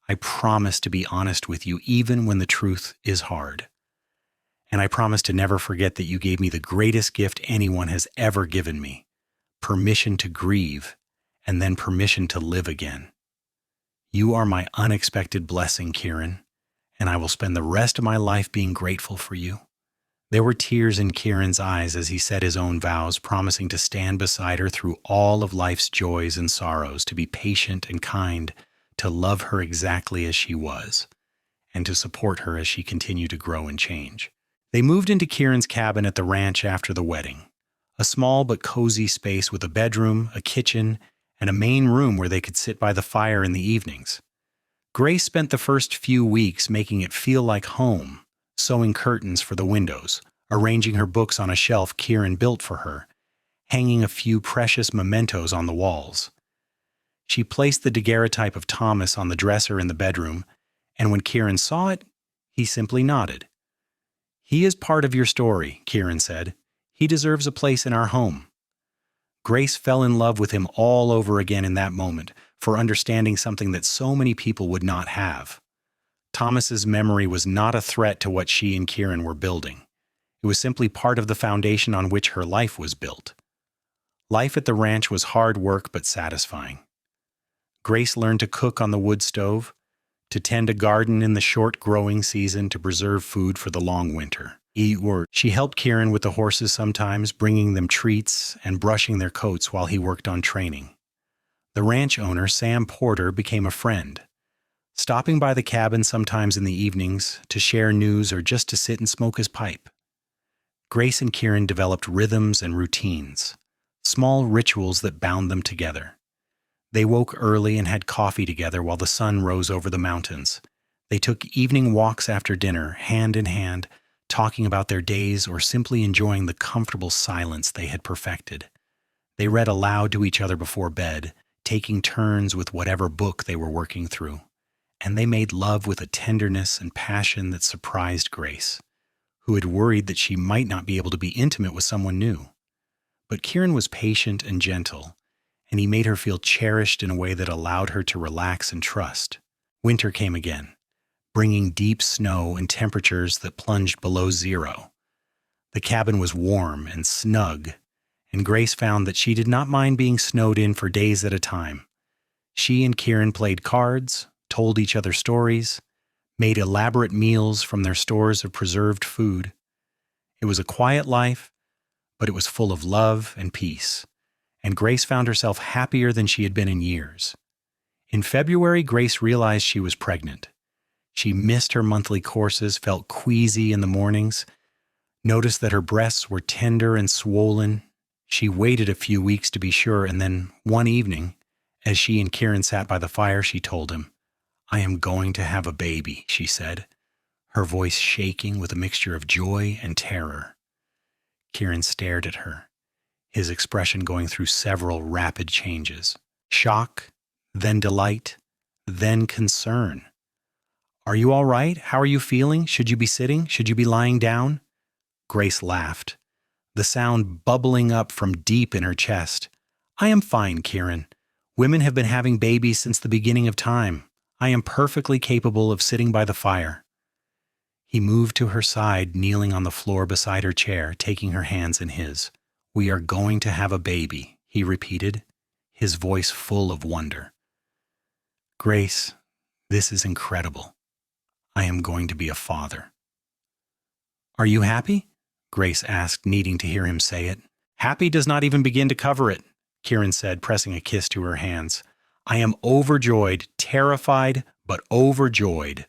I promise to be honest with you even when the truth is hard. And I promise to never forget that you gave me the greatest gift anyone has ever given me, permission to grieve, and then permission to live again. You are my unexpected blessing, Kieran, and I will spend the rest of my life being grateful for you. There were tears in Kieran's eyes as he said his own vows, promising to stand beside her through all of life's joys and sorrows, to be patient and kind, to love her exactly as she was, and to support her as she continued to grow and change. They moved into Kieran's cabin at the ranch after the wedding, a small but cozy space with a bedroom, a kitchen, and a main room where they could sit by the fire in the evenings. Grace spent the first few weeks making it feel like home, sewing curtains for the windows, arranging her books on a shelf Kieran built for her, hanging a few precious mementos on the walls. She placed the daguerreotype of Thomas on the dresser in the bedroom, and when Kieran saw it, he simply nodded. He is part of your story, Kieran said. He deserves a place in our home. Grace fell in love with him all over again in that moment, for understanding something that so many people would not have. Thomas's memory was not a threat to what she and Kieran were building. It was simply part of the foundation on which her life was built. Life at the ranch was hard work but satisfying. Grace learned to cook on the wood stove, to tend a garden in the short growing season to preserve food for the long winter. She helped Kieran with the horses sometimes, bringing them treats and brushing their coats while he worked on training. The ranch owner, Sam Porter, became a friend, stopping by the cabin sometimes in the evenings to share news or just to sit and smoke his pipe. Grace and Kieran developed rhythms and routines, small rituals that bound them together. They woke early and had coffee together while the sun rose over the mountains. They took evening walks after dinner, hand in hand, talking about their days or simply enjoying the comfortable silence they had perfected. They read aloud to each other before bed, taking turns with whatever book they were working through. And they made love with a tenderness and passion that surprised Grace, who had worried that she might not be able to be intimate with someone new. But Kieran was patient and gentle, and he made her feel cherished in a way that allowed her to relax and trust. Winter came again, bringing deep snow and temperatures that plunged below zero. The cabin was warm and snug, and Grace found that she did not mind being snowed in for days at a time. She and Kieran played cards, told each other stories, made elaborate meals from their stores of preserved food. It was a quiet life, but it was full of love and peace, and Grace found herself happier than she had been in years. In February, Grace realized she was pregnant. She missed her monthly courses, felt queasy in the mornings, noticed that her breasts were tender and swollen. She waited a few weeks to be sure, and then one evening, as she and Kieran sat by the fire, she told him, "I am going to have a baby," she said, her voice shaking with a mixture of joy and terror. Kieran stared at her, his expression going through several rapid changes. Shock, then delight, then concern. "Are you all right? How are you feeling? Should you be sitting? Should you be lying down?" Grace laughed, the sound bubbling up from deep in her chest. "I am fine, Kieran. Women have been having babies since the beginning of time. I am perfectly capable of sitting by the fire." He moved to her side, kneeling on the floor beside her chair, taking her hands in his. "We are going to have a baby," he repeated, his voice full of wonder. "Grace, this is incredible. I am going to be a father." "Are you happy?" Grace asked, needing to hear him say it. "Happy does not even begin to cover it," Kieran said, pressing a kiss to her hands. "I am overjoyed, terrified, but overjoyed."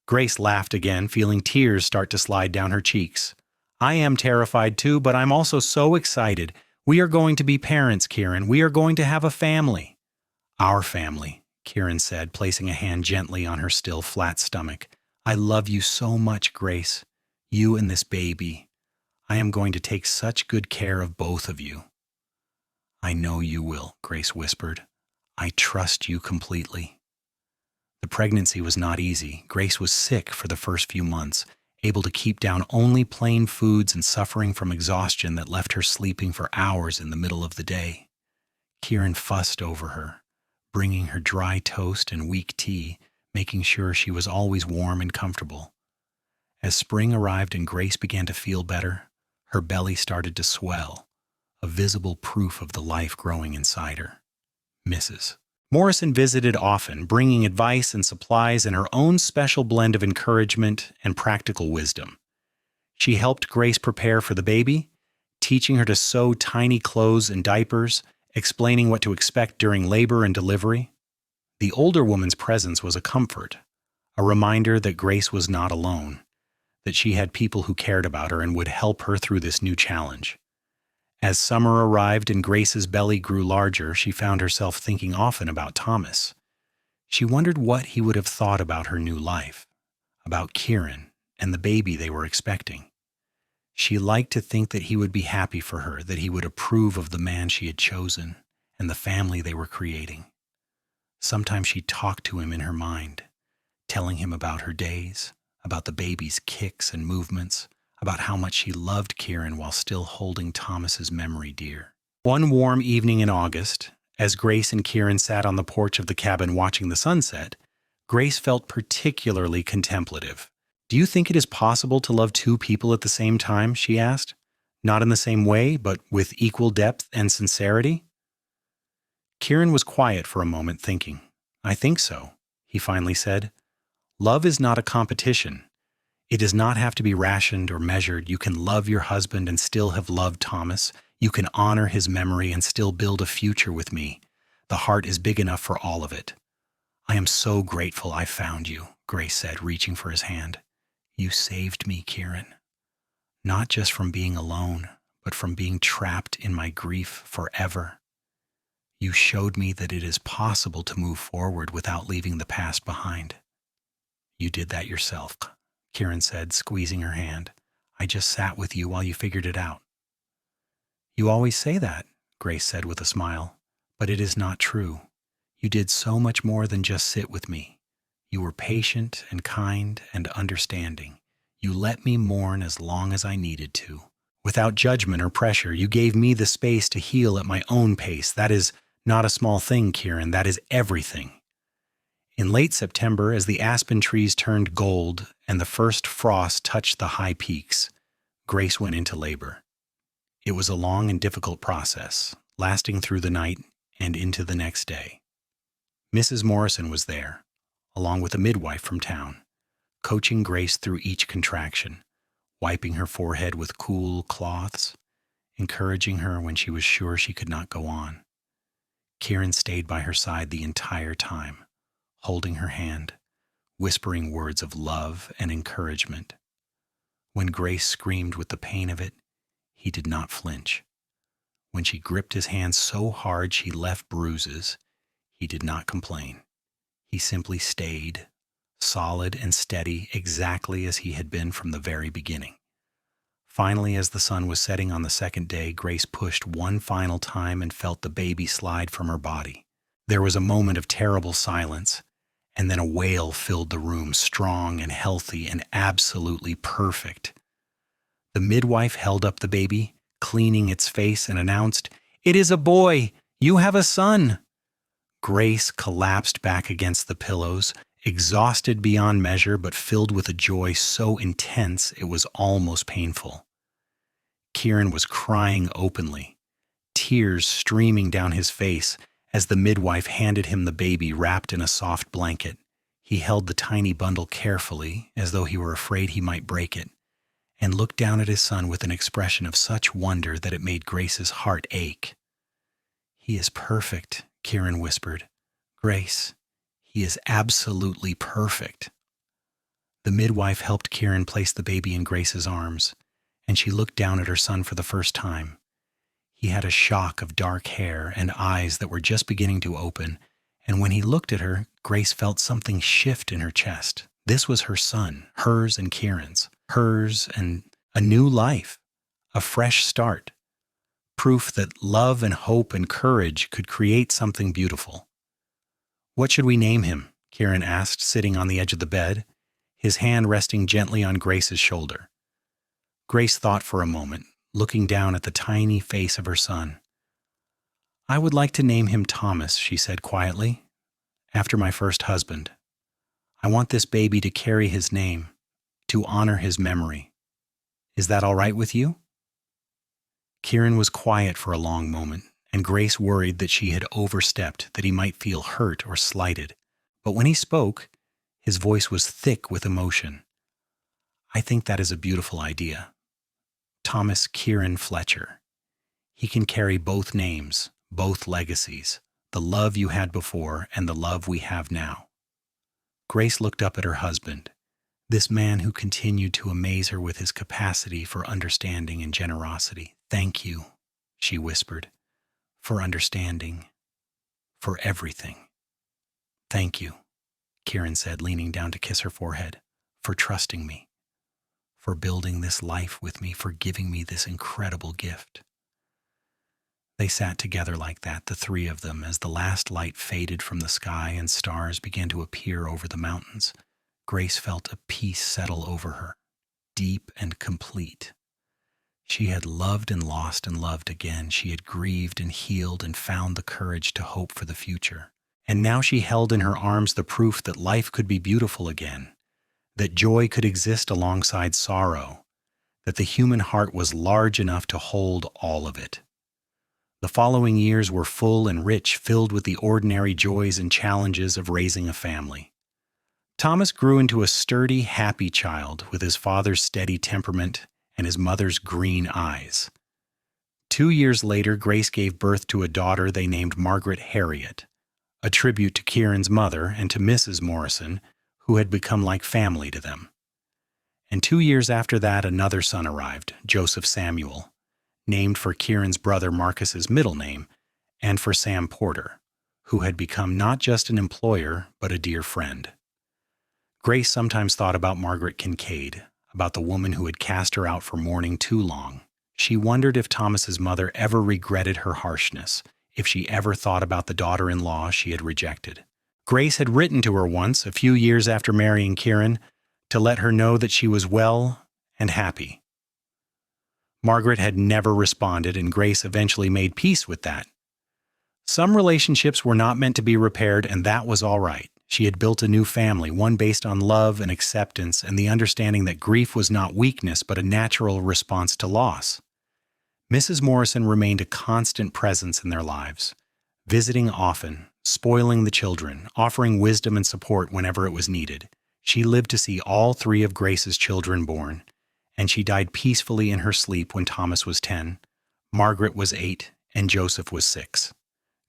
Grace laughed again, feeling tears start to slide down her cheeks. "I am terrified too, but I'm also so excited. We are going to be parents, Kieran. We are going to have a family." "Our family," Kieran said, placing a hand gently on her still flat stomach. "I love you so much, Grace. You and this baby. I am going to take such good care of both of you." "I know you will," Grace whispered. "I trust you completely." The pregnancy was not easy. Grace was sick for the first few months, able to keep down only plain foods and suffering from exhaustion that left her sleeping for hours in the middle of the day. Kieran fussed over her, bringing her dry toast and weak tea, making sure she was always warm and comfortable. As spring arrived and Grace began to feel better, her belly started to swell, a visible proof of the life growing inside her. Mrs. Morrison visited often, bringing advice and supplies and her own special blend of encouragement and practical wisdom. She helped Grace prepare for the baby, teaching her to sew tiny clothes and diapers, explaining what to expect during labor and delivery. The older woman's presence was a comfort, a reminder that Grace was not alone, that she had people who cared about her and would help her through this new challenge. As summer arrived and Grace's belly grew larger, she found herself thinking often about Thomas. She wondered what he would have thought about her new life, about Kieran and the baby they were expecting. She liked to think that he would be happy for her, that he would approve of the man she had chosen and the family they were creating. Sometimes she talked to him in her mind, telling him about her days, about the baby's kicks and movements, about how much she loved Kieran while still holding Thomas's memory dear. One warm evening in August, as Grace and Kieran sat on the porch of the cabin watching the sunset, Grace felt particularly contemplative. "Do you think it is possible to love two people at the same time?" she asked. "Not in the same way, but with equal depth and sincerity?" Kieran was quiet for a moment, thinking. "I think so," he finally said. "Love is not a competition. It does not have to be rationed or measured. You can love your husband and still have loved Thomas. You can honor his memory and still build a future with me. The heart is big enough for all of it." "I am so grateful I found you," Grace said, reaching for his hand. "You saved me, Kieran. Not just from being alone, but from being trapped in my grief forever. You showed me that it is possible to move forward without leaving the past behind." "You did that yourself," Kieran said, squeezing her hand. "I just sat with you while you figured it out." "You always say that," Grace said with a smile, "but it is not true. You did so much more than just sit with me. You were patient and kind and understanding. You let me mourn as long as I needed to. Without judgment or pressure, you gave me the space to heal at my own pace. That is not a small thing, Kieran. That is everything." In late September, as the aspen trees turned gold and the first frost touched the high peaks, Grace went into labor. It was a long and difficult process, lasting through the night and into the next day. Mrs. Morrison was there, along with a midwife from town, coaching Grace through each contraction, wiping her forehead with cool cloths, encouraging her when she was sure she could not go on. Kieran stayed by her side the entire time, holding her hand, whispering words of love and encouragement. When Grace screamed with the pain of it, he did not flinch. When she gripped his hand so hard she left bruises, he did not complain. He simply stayed, solid and steady, exactly as he had been from the very beginning. Finally, as the sun was setting on the second day, Grace pushed one final time and felt the baby slide from her body. There was a moment of terrible silence, and then a wail filled the room, strong and healthy and absolutely perfect. The midwife held up the baby, cleaning its face, and announced, "It is a boy! You have a son!" Grace collapsed back against the pillows, exhausted beyond measure, but filled with a joy so intense it was almost painful. Kieran was crying openly, tears streaming down his face as the midwife handed him the baby wrapped in a soft blanket. He held the tiny bundle carefully, as though he were afraid he might break it, and looked down at his son with an expression of such wonder that it made Grace's heart ache. "He is perfect," Kieran whispered. "Grace, he is absolutely perfect." The midwife helped Kieran place the baby in Grace's arms, and she looked down at her son for the first time. He had a shock of dark hair and eyes that were just beginning to open, and when he looked at her, Grace felt something shift in her chest. This was her son, hers and Kieran's, hers and a new life, a fresh start, proof that love and hope and courage could create something beautiful. "What should we name him?" Kieran asked, sitting on the edge of the bed, his hand resting gently on Grace's shoulder. Grace thought for a moment, looking down at the tiny face of her son. "I would like to name him Thomas," she said quietly, "after my first husband. I want this baby to carry his name, to honor his memory. Is that all right with you?" Kieran was quiet for a long moment, and Grace worried that she had overstepped, that he might feel hurt or slighted. But when he spoke, his voice was thick with emotion. "I think that is a beautiful idea. Thomas Kieran Fletcher. He can carry both names, both legacies, the love you had before and the love we have now." Grace looked up at her husband, this man who continued to amaze her with his capacity for understanding and generosity. "Thank you," she whispered, "for understanding, for everything." "Thank you," Kieran said, leaning down to kiss her forehead, "for trusting me, for building this life with me, for giving me this incredible gift." They sat together like that, the three of them, as the last light faded from the sky and stars began to appear over the mountains. Grace felt a peace settle over her, deep and complete. She had loved and lost and loved again. She had grieved and healed and found the courage to hope for the future. And now she held in her arms the proof that life could be beautiful again, that joy could exist alongside sorrow, that the human heart was large enough to hold all of it. The following years were full and rich, filled with the ordinary joys and challenges of raising a family. Thomas grew into a sturdy, happy child with his father's steady temperament and his mother's green eyes. 2 years later, Grace gave birth to a daughter they named Margaret Harriet, a tribute to Kieran's mother and to Mrs. Morrison, who had become like family to them. And 2 years after that, another son arrived, Joseph Samuel, named for Kieran's brother Marcus's middle name, and for Sam Porter, who had become not just an employer, but a dear friend. Grace sometimes thought about Margaret Kincaid, about the woman who had cast her out for mourning too long. She wondered if Thomas's mother ever regretted her harshness, if she ever thought about the daughter-in-law she had rejected. Grace had written to her once, a few years after marrying Kieran, to let her know that she was well and happy. Margaret had never responded, and Grace eventually made peace with that. Some relationships were not meant to be repaired, and that was all right. She had built a new family, one based on love and acceptance and the understanding that grief was not weakness but a natural response to loss. Mrs. Morrison remained a constant presence in their lives, visiting often, spoiling the children, offering wisdom and support whenever it was needed. She lived to see all 3 of Grace's children born, and she died peacefully in her sleep when Thomas was 10, Margaret was 8, and Joseph was 6.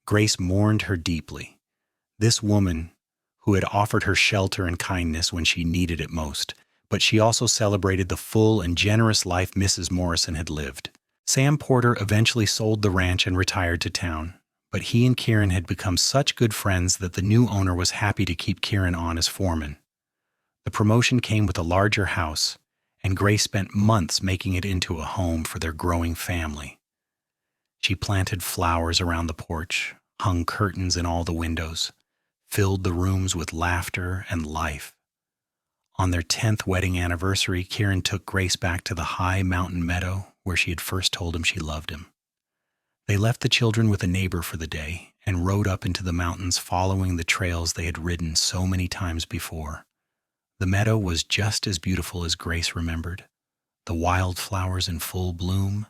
Grace mourned her deeply. This woman who had offered her shelter and kindness when she needed it most, but she also celebrated the full and generous life Mrs. Morrison had lived. Sam Porter eventually sold the ranch and retired to town, but he and Kieran had become such good friends that the new owner was happy to keep Kieran on as foreman. The promotion came with a larger house, and Grace spent months making it into a home for their growing family. She planted flowers around the porch, hung curtains in all the windows, filled the rooms with laughter and life. On their 10th wedding anniversary, Kieran took Grace back to the high mountain meadow where she had first told him she loved him. They left the children with a neighbor for the day and rode up into the mountains following the trails they had ridden so many times before. The meadow was just as beautiful as Grace remembered, the wildflowers in full bloom,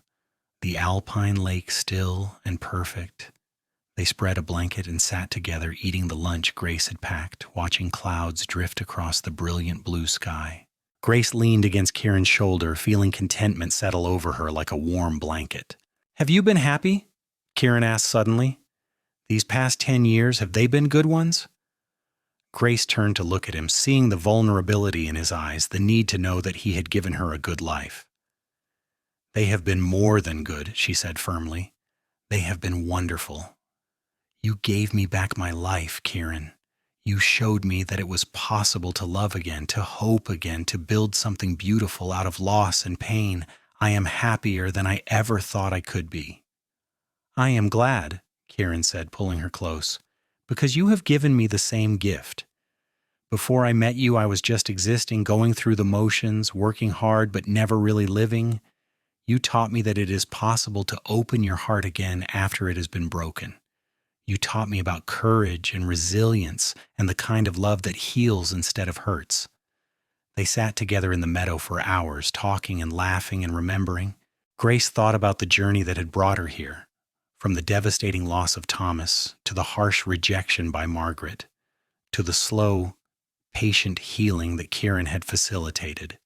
the alpine lake still and perfect. They spread a blanket and sat together eating the lunch Grace had packed, watching clouds drift across the brilliant blue sky. Grace leaned against Kieran's shoulder, feeling contentment settle over her like a warm blanket. "Have you been happy?" Kieran asked suddenly. "These past 10 years, have they been good ones?" Grace turned to look at him, seeing the vulnerability in his eyes, the need to know that he had given her a good life. "They have been more than good," she said firmly. "They have been wonderful. You gave me back my life, Kieran. You showed me that it was possible to love again, to hope again, to build something beautiful out of loss and pain. I am happier than I ever thought I could be." "I am glad," Kieran said, pulling her close, "because you have given me the same gift. Before I met you, I was just existing, going through the motions, working hard, but never really living. You taught me that it is possible to open your heart again after it has been broken. You taught me about courage and resilience and the kind of love that heals instead of hurts. They sat together in the meadow for hours, talking and laughing and remembering. Grace thought about the journey that had brought her here, from the devastating loss of Thomas to the harsh rejection by Margaret, to the slow, patient healing that Kieran had facilitated.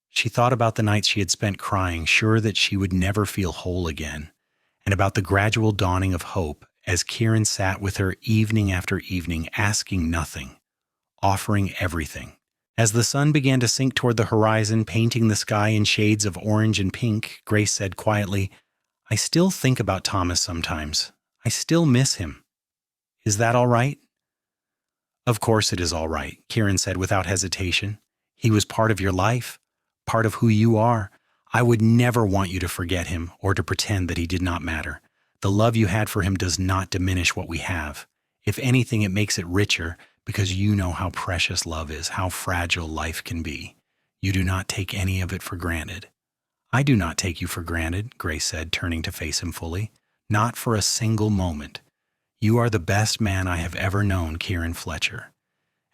She thought about the nights she had spent crying, sure that she would never feel whole again, and about the gradual dawning of hope as Kieran sat with her evening after evening, asking nothing, offering everything. As the sun began to sink toward the horizon, painting the sky in shades of orange and pink, Grace said quietly, "I still think about Thomas sometimes. I still miss him. Is that all right?" "Of course it is all right," Kieran said without hesitation. "He was part of your life, part of who you are. I would never want you to forget him or to pretend that he did not matter. The love you had for him does not diminish what we have. If anything, it makes it richer, because you know how precious love is, how fragile life can be. You do not take any of it for granted." "I do not take you for granted," Grace said, turning to face him fully. "Not for a single moment. You are the best man I have ever known, Kieran Fletcher.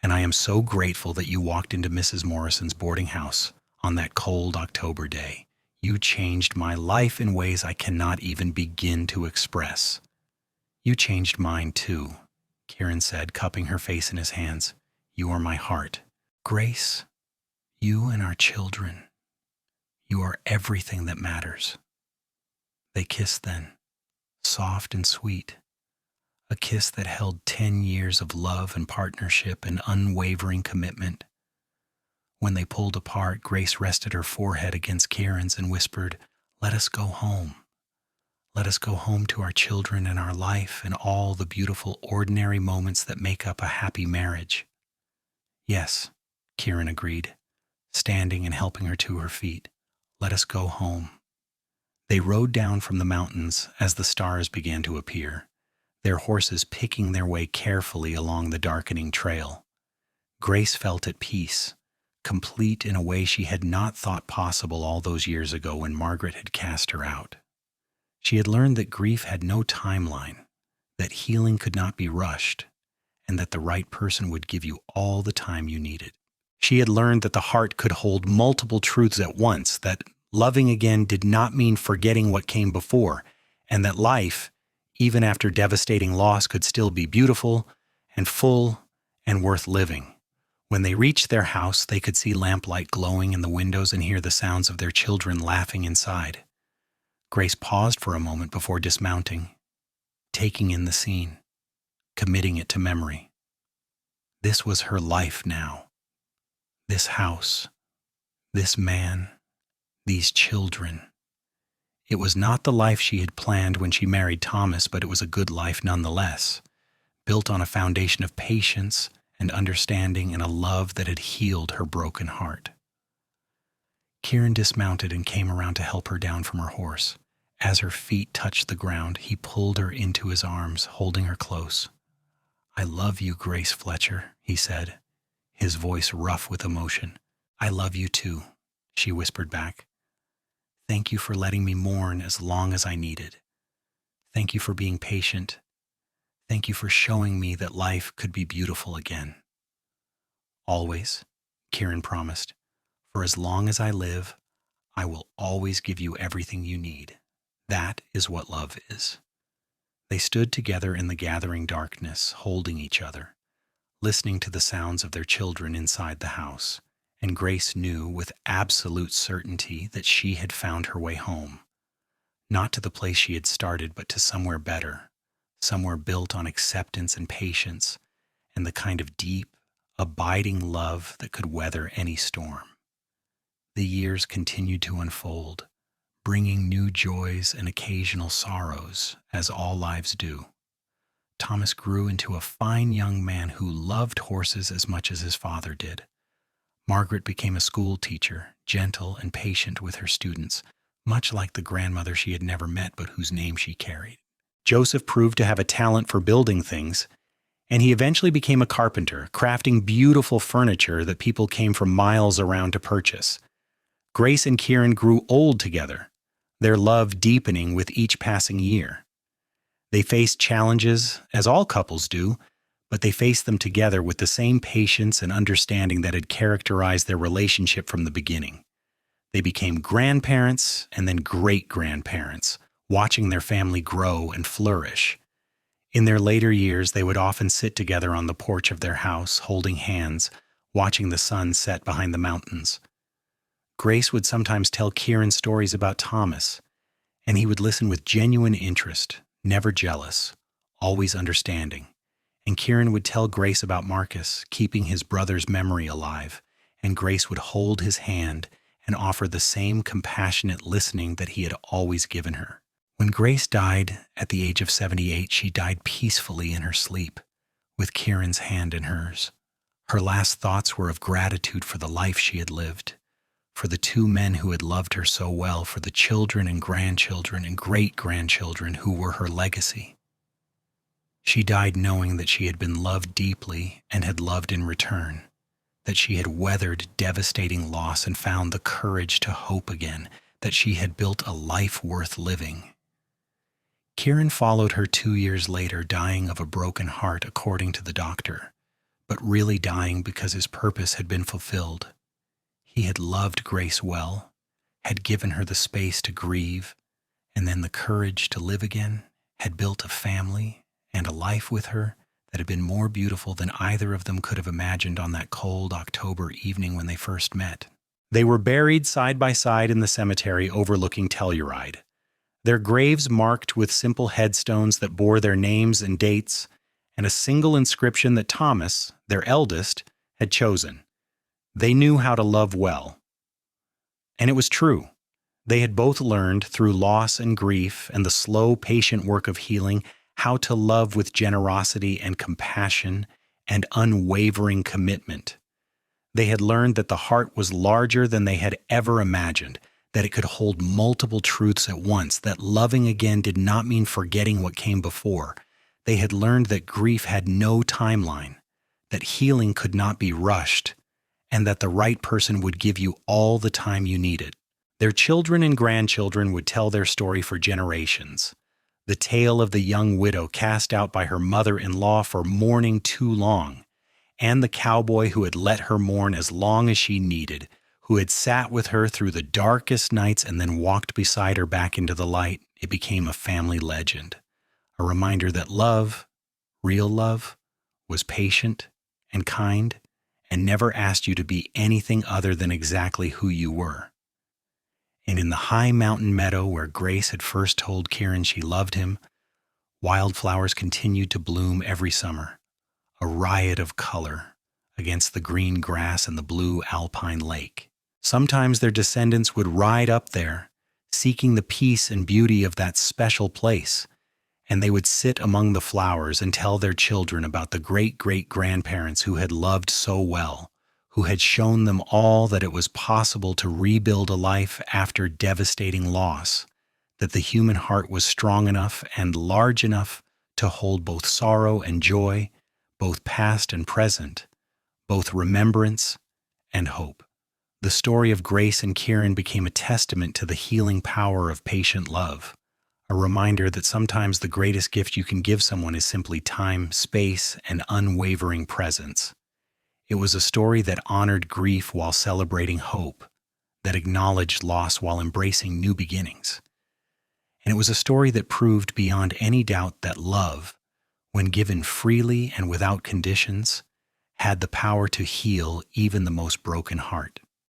And I am so grateful that you walked into Mrs. Morrison's boarding house on that cold October day. You changed my life in ways I cannot even begin to express." "You changed mine too," Kieran said, cupping her face in his hands. "You are my heart. Grace, you and our children, you are everything that matters." They kissed then, soft and sweet, a kiss that held 10 years of love and partnership and unwavering commitment. When they pulled apart, Grace rested her forehead against Kieran's and whispered, "Let us go home. Let us go home to our children and our life and all the beautiful ordinary moments that make up a happy marriage." "Yes," Kieran agreed, standing and helping her to her feet. "Let us go home." They rode down from the mountains as the stars began to appear, their horses picking their way carefully along the darkening trail. Grace felt at peace, complete in a way she had not thought possible all those years ago when Margaret had cast her out. She had learned that grief had no timeline, that healing could not be rushed, and that the right person would give you all the time you needed. She had learned that the heart could hold multiple truths at once, that loving again did not mean forgetting what came before, and that life, even after devastating loss, could still be beautiful and full and worth living. When they reached their house, they could see lamplight glowing in the windows and hear the sounds of their children laughing inside. Grace paused for a moment before dismounting, taking in the scene, committing it to memory. This was her life now. This house, this man, these children. It was not the life she had planned when she married Thomas, but it was a good life nonetheless, built on a foundation of patience and understanding and a love that had healed her broken heart. Kieran dismounted and came around to help her down from her horse. As her feet touched the ground, he pulled her into his arms, holding her close. "I love you, Grace Fletcher," he said, his voice rough with emotion. "I love you too," she whispered back. "Thank you for letting me mourn as long as I needed. Thank you for being patient. Thank you for showing me that life could be beautiful again." "Always," Kieran promised. "For as long as I live, I will always give you everything you need. That is what love is." They stood together in the gathering darkness, holding each other, listening to the sounds of their children inside the house, and Grace knew with absolute certainty that she had found her way home, not to the place she had started, but to somewhere better, somewhere built on acceptance and patience, and the kind of deep, abiding love that could weather any storm. The years continued to unfold, bringing new joys and occasional sorrows, as all lives do. Thomas grew into a fine young man who loved horses as much as his father did. Margaret became a school teacher, gentle and patient with her students, much like the grandmother she had never met but whose name she carried. Joseph proved to have a talent for building things, And he eventually became a carpenter, crafting beautiful furniture that people came from miles around to purchase. Grace and Kieran grew old together, their love deepening with each passing year. They faced challenges, as all couples do, but they faced them together with the same patience and understanding that had characterized their relationship from the beginning. They became grandparents and then great-grandparents, watching their family grow and flourish. In their later years, they would often sit together on the porch of their house, holding hands, watching the sun set behind the mountains. Grace would sometimes tell Kieran stories about Thomas, and he would listen with genuine interest, never jealous, always understanding. And Kieran would tell Grace about Marcus, keeping his brother's memory alive, and Grace would hold his hand and offer the same compassionate listening that he had always given her. When Grace died at the age of 78, she died peacefully in her sleep, with Kieran's hand in hers. Her last thoughts were of gratitude for the life she had lived, for the two men who had loved her so well, for the children and grandchildren and great-grandchildren who were her legacy. She died knowing that she had been loved deeply and had loved in return, that she had weathered devastating loss and found the courage to hope again, that she had built a life worth living. Kieran followed her 2 years later, dying of a broken heart according to the doctor, but really dying because his purpose had been fulfilled. He had loved Grace well, had given her the space to grieve, and then the courage to live again, had built a family and a life with her that had been more beautiful than either of them could have imagined on that cold October evening when they first met. They were buried side by side in the cemetery overlooking Telluride, their graves marked with simple headstones that bore their names and dates, and a single inscription that Thomas, their eldest, had chosen. They knew how to love well. And it was true. They had both learned, through loss and grief and the slow, patient work of healing, how to love with generosity and compassion and unwavering commitment. They had learned that the heart was larger than they had ever imagined, that it could hold multiple truths at once, that loving again did not mean forgetting what came before. They had learned that grief had no timeline, that healing could not be rushed, and that the right person would give you all the time you needed. Their children and grandchildren would tell their story for generations. The tale of the young widow cast out by her mother-in-law for mourning too long, and the cowboy who had let her mourn as long as she needed, who had sat with her through the darkest nights and then walked beside her back into the light. It became a family legend, a reminder that love, real love, was patient and kind and never asked you to be anything other than exactly who you were. And in the high mountain meadow where Grace had first told Kieran she loved him, wildflowers continued to bloom every summer, a riot of color against the green grass and the blue alpine lake. Sometimes their descendants would ride up there, seeking the peace and beauty of that special place, and they would sit among the flowers and tell their children about the great-great-grandparents who had loved so well, who had shown them all that it was possible to rebuild a life after devastating loss, that the human heart was strong enough and large enough to hold both sorrow and joy, both past and present, both remembrance and hope. The story of Grace and Kieran became a testament to the healing power of patient love, a reminder that sometimes the greatest gift you can give someone is simply time, space, and unwavering presence. It was a story that honored grief while celebrating hope, that acknowledged loss while embracing new beginnings. And it was a story that proved beyond any doubt that love, when given freely and without conditions, had the power to heal even the most broken heart.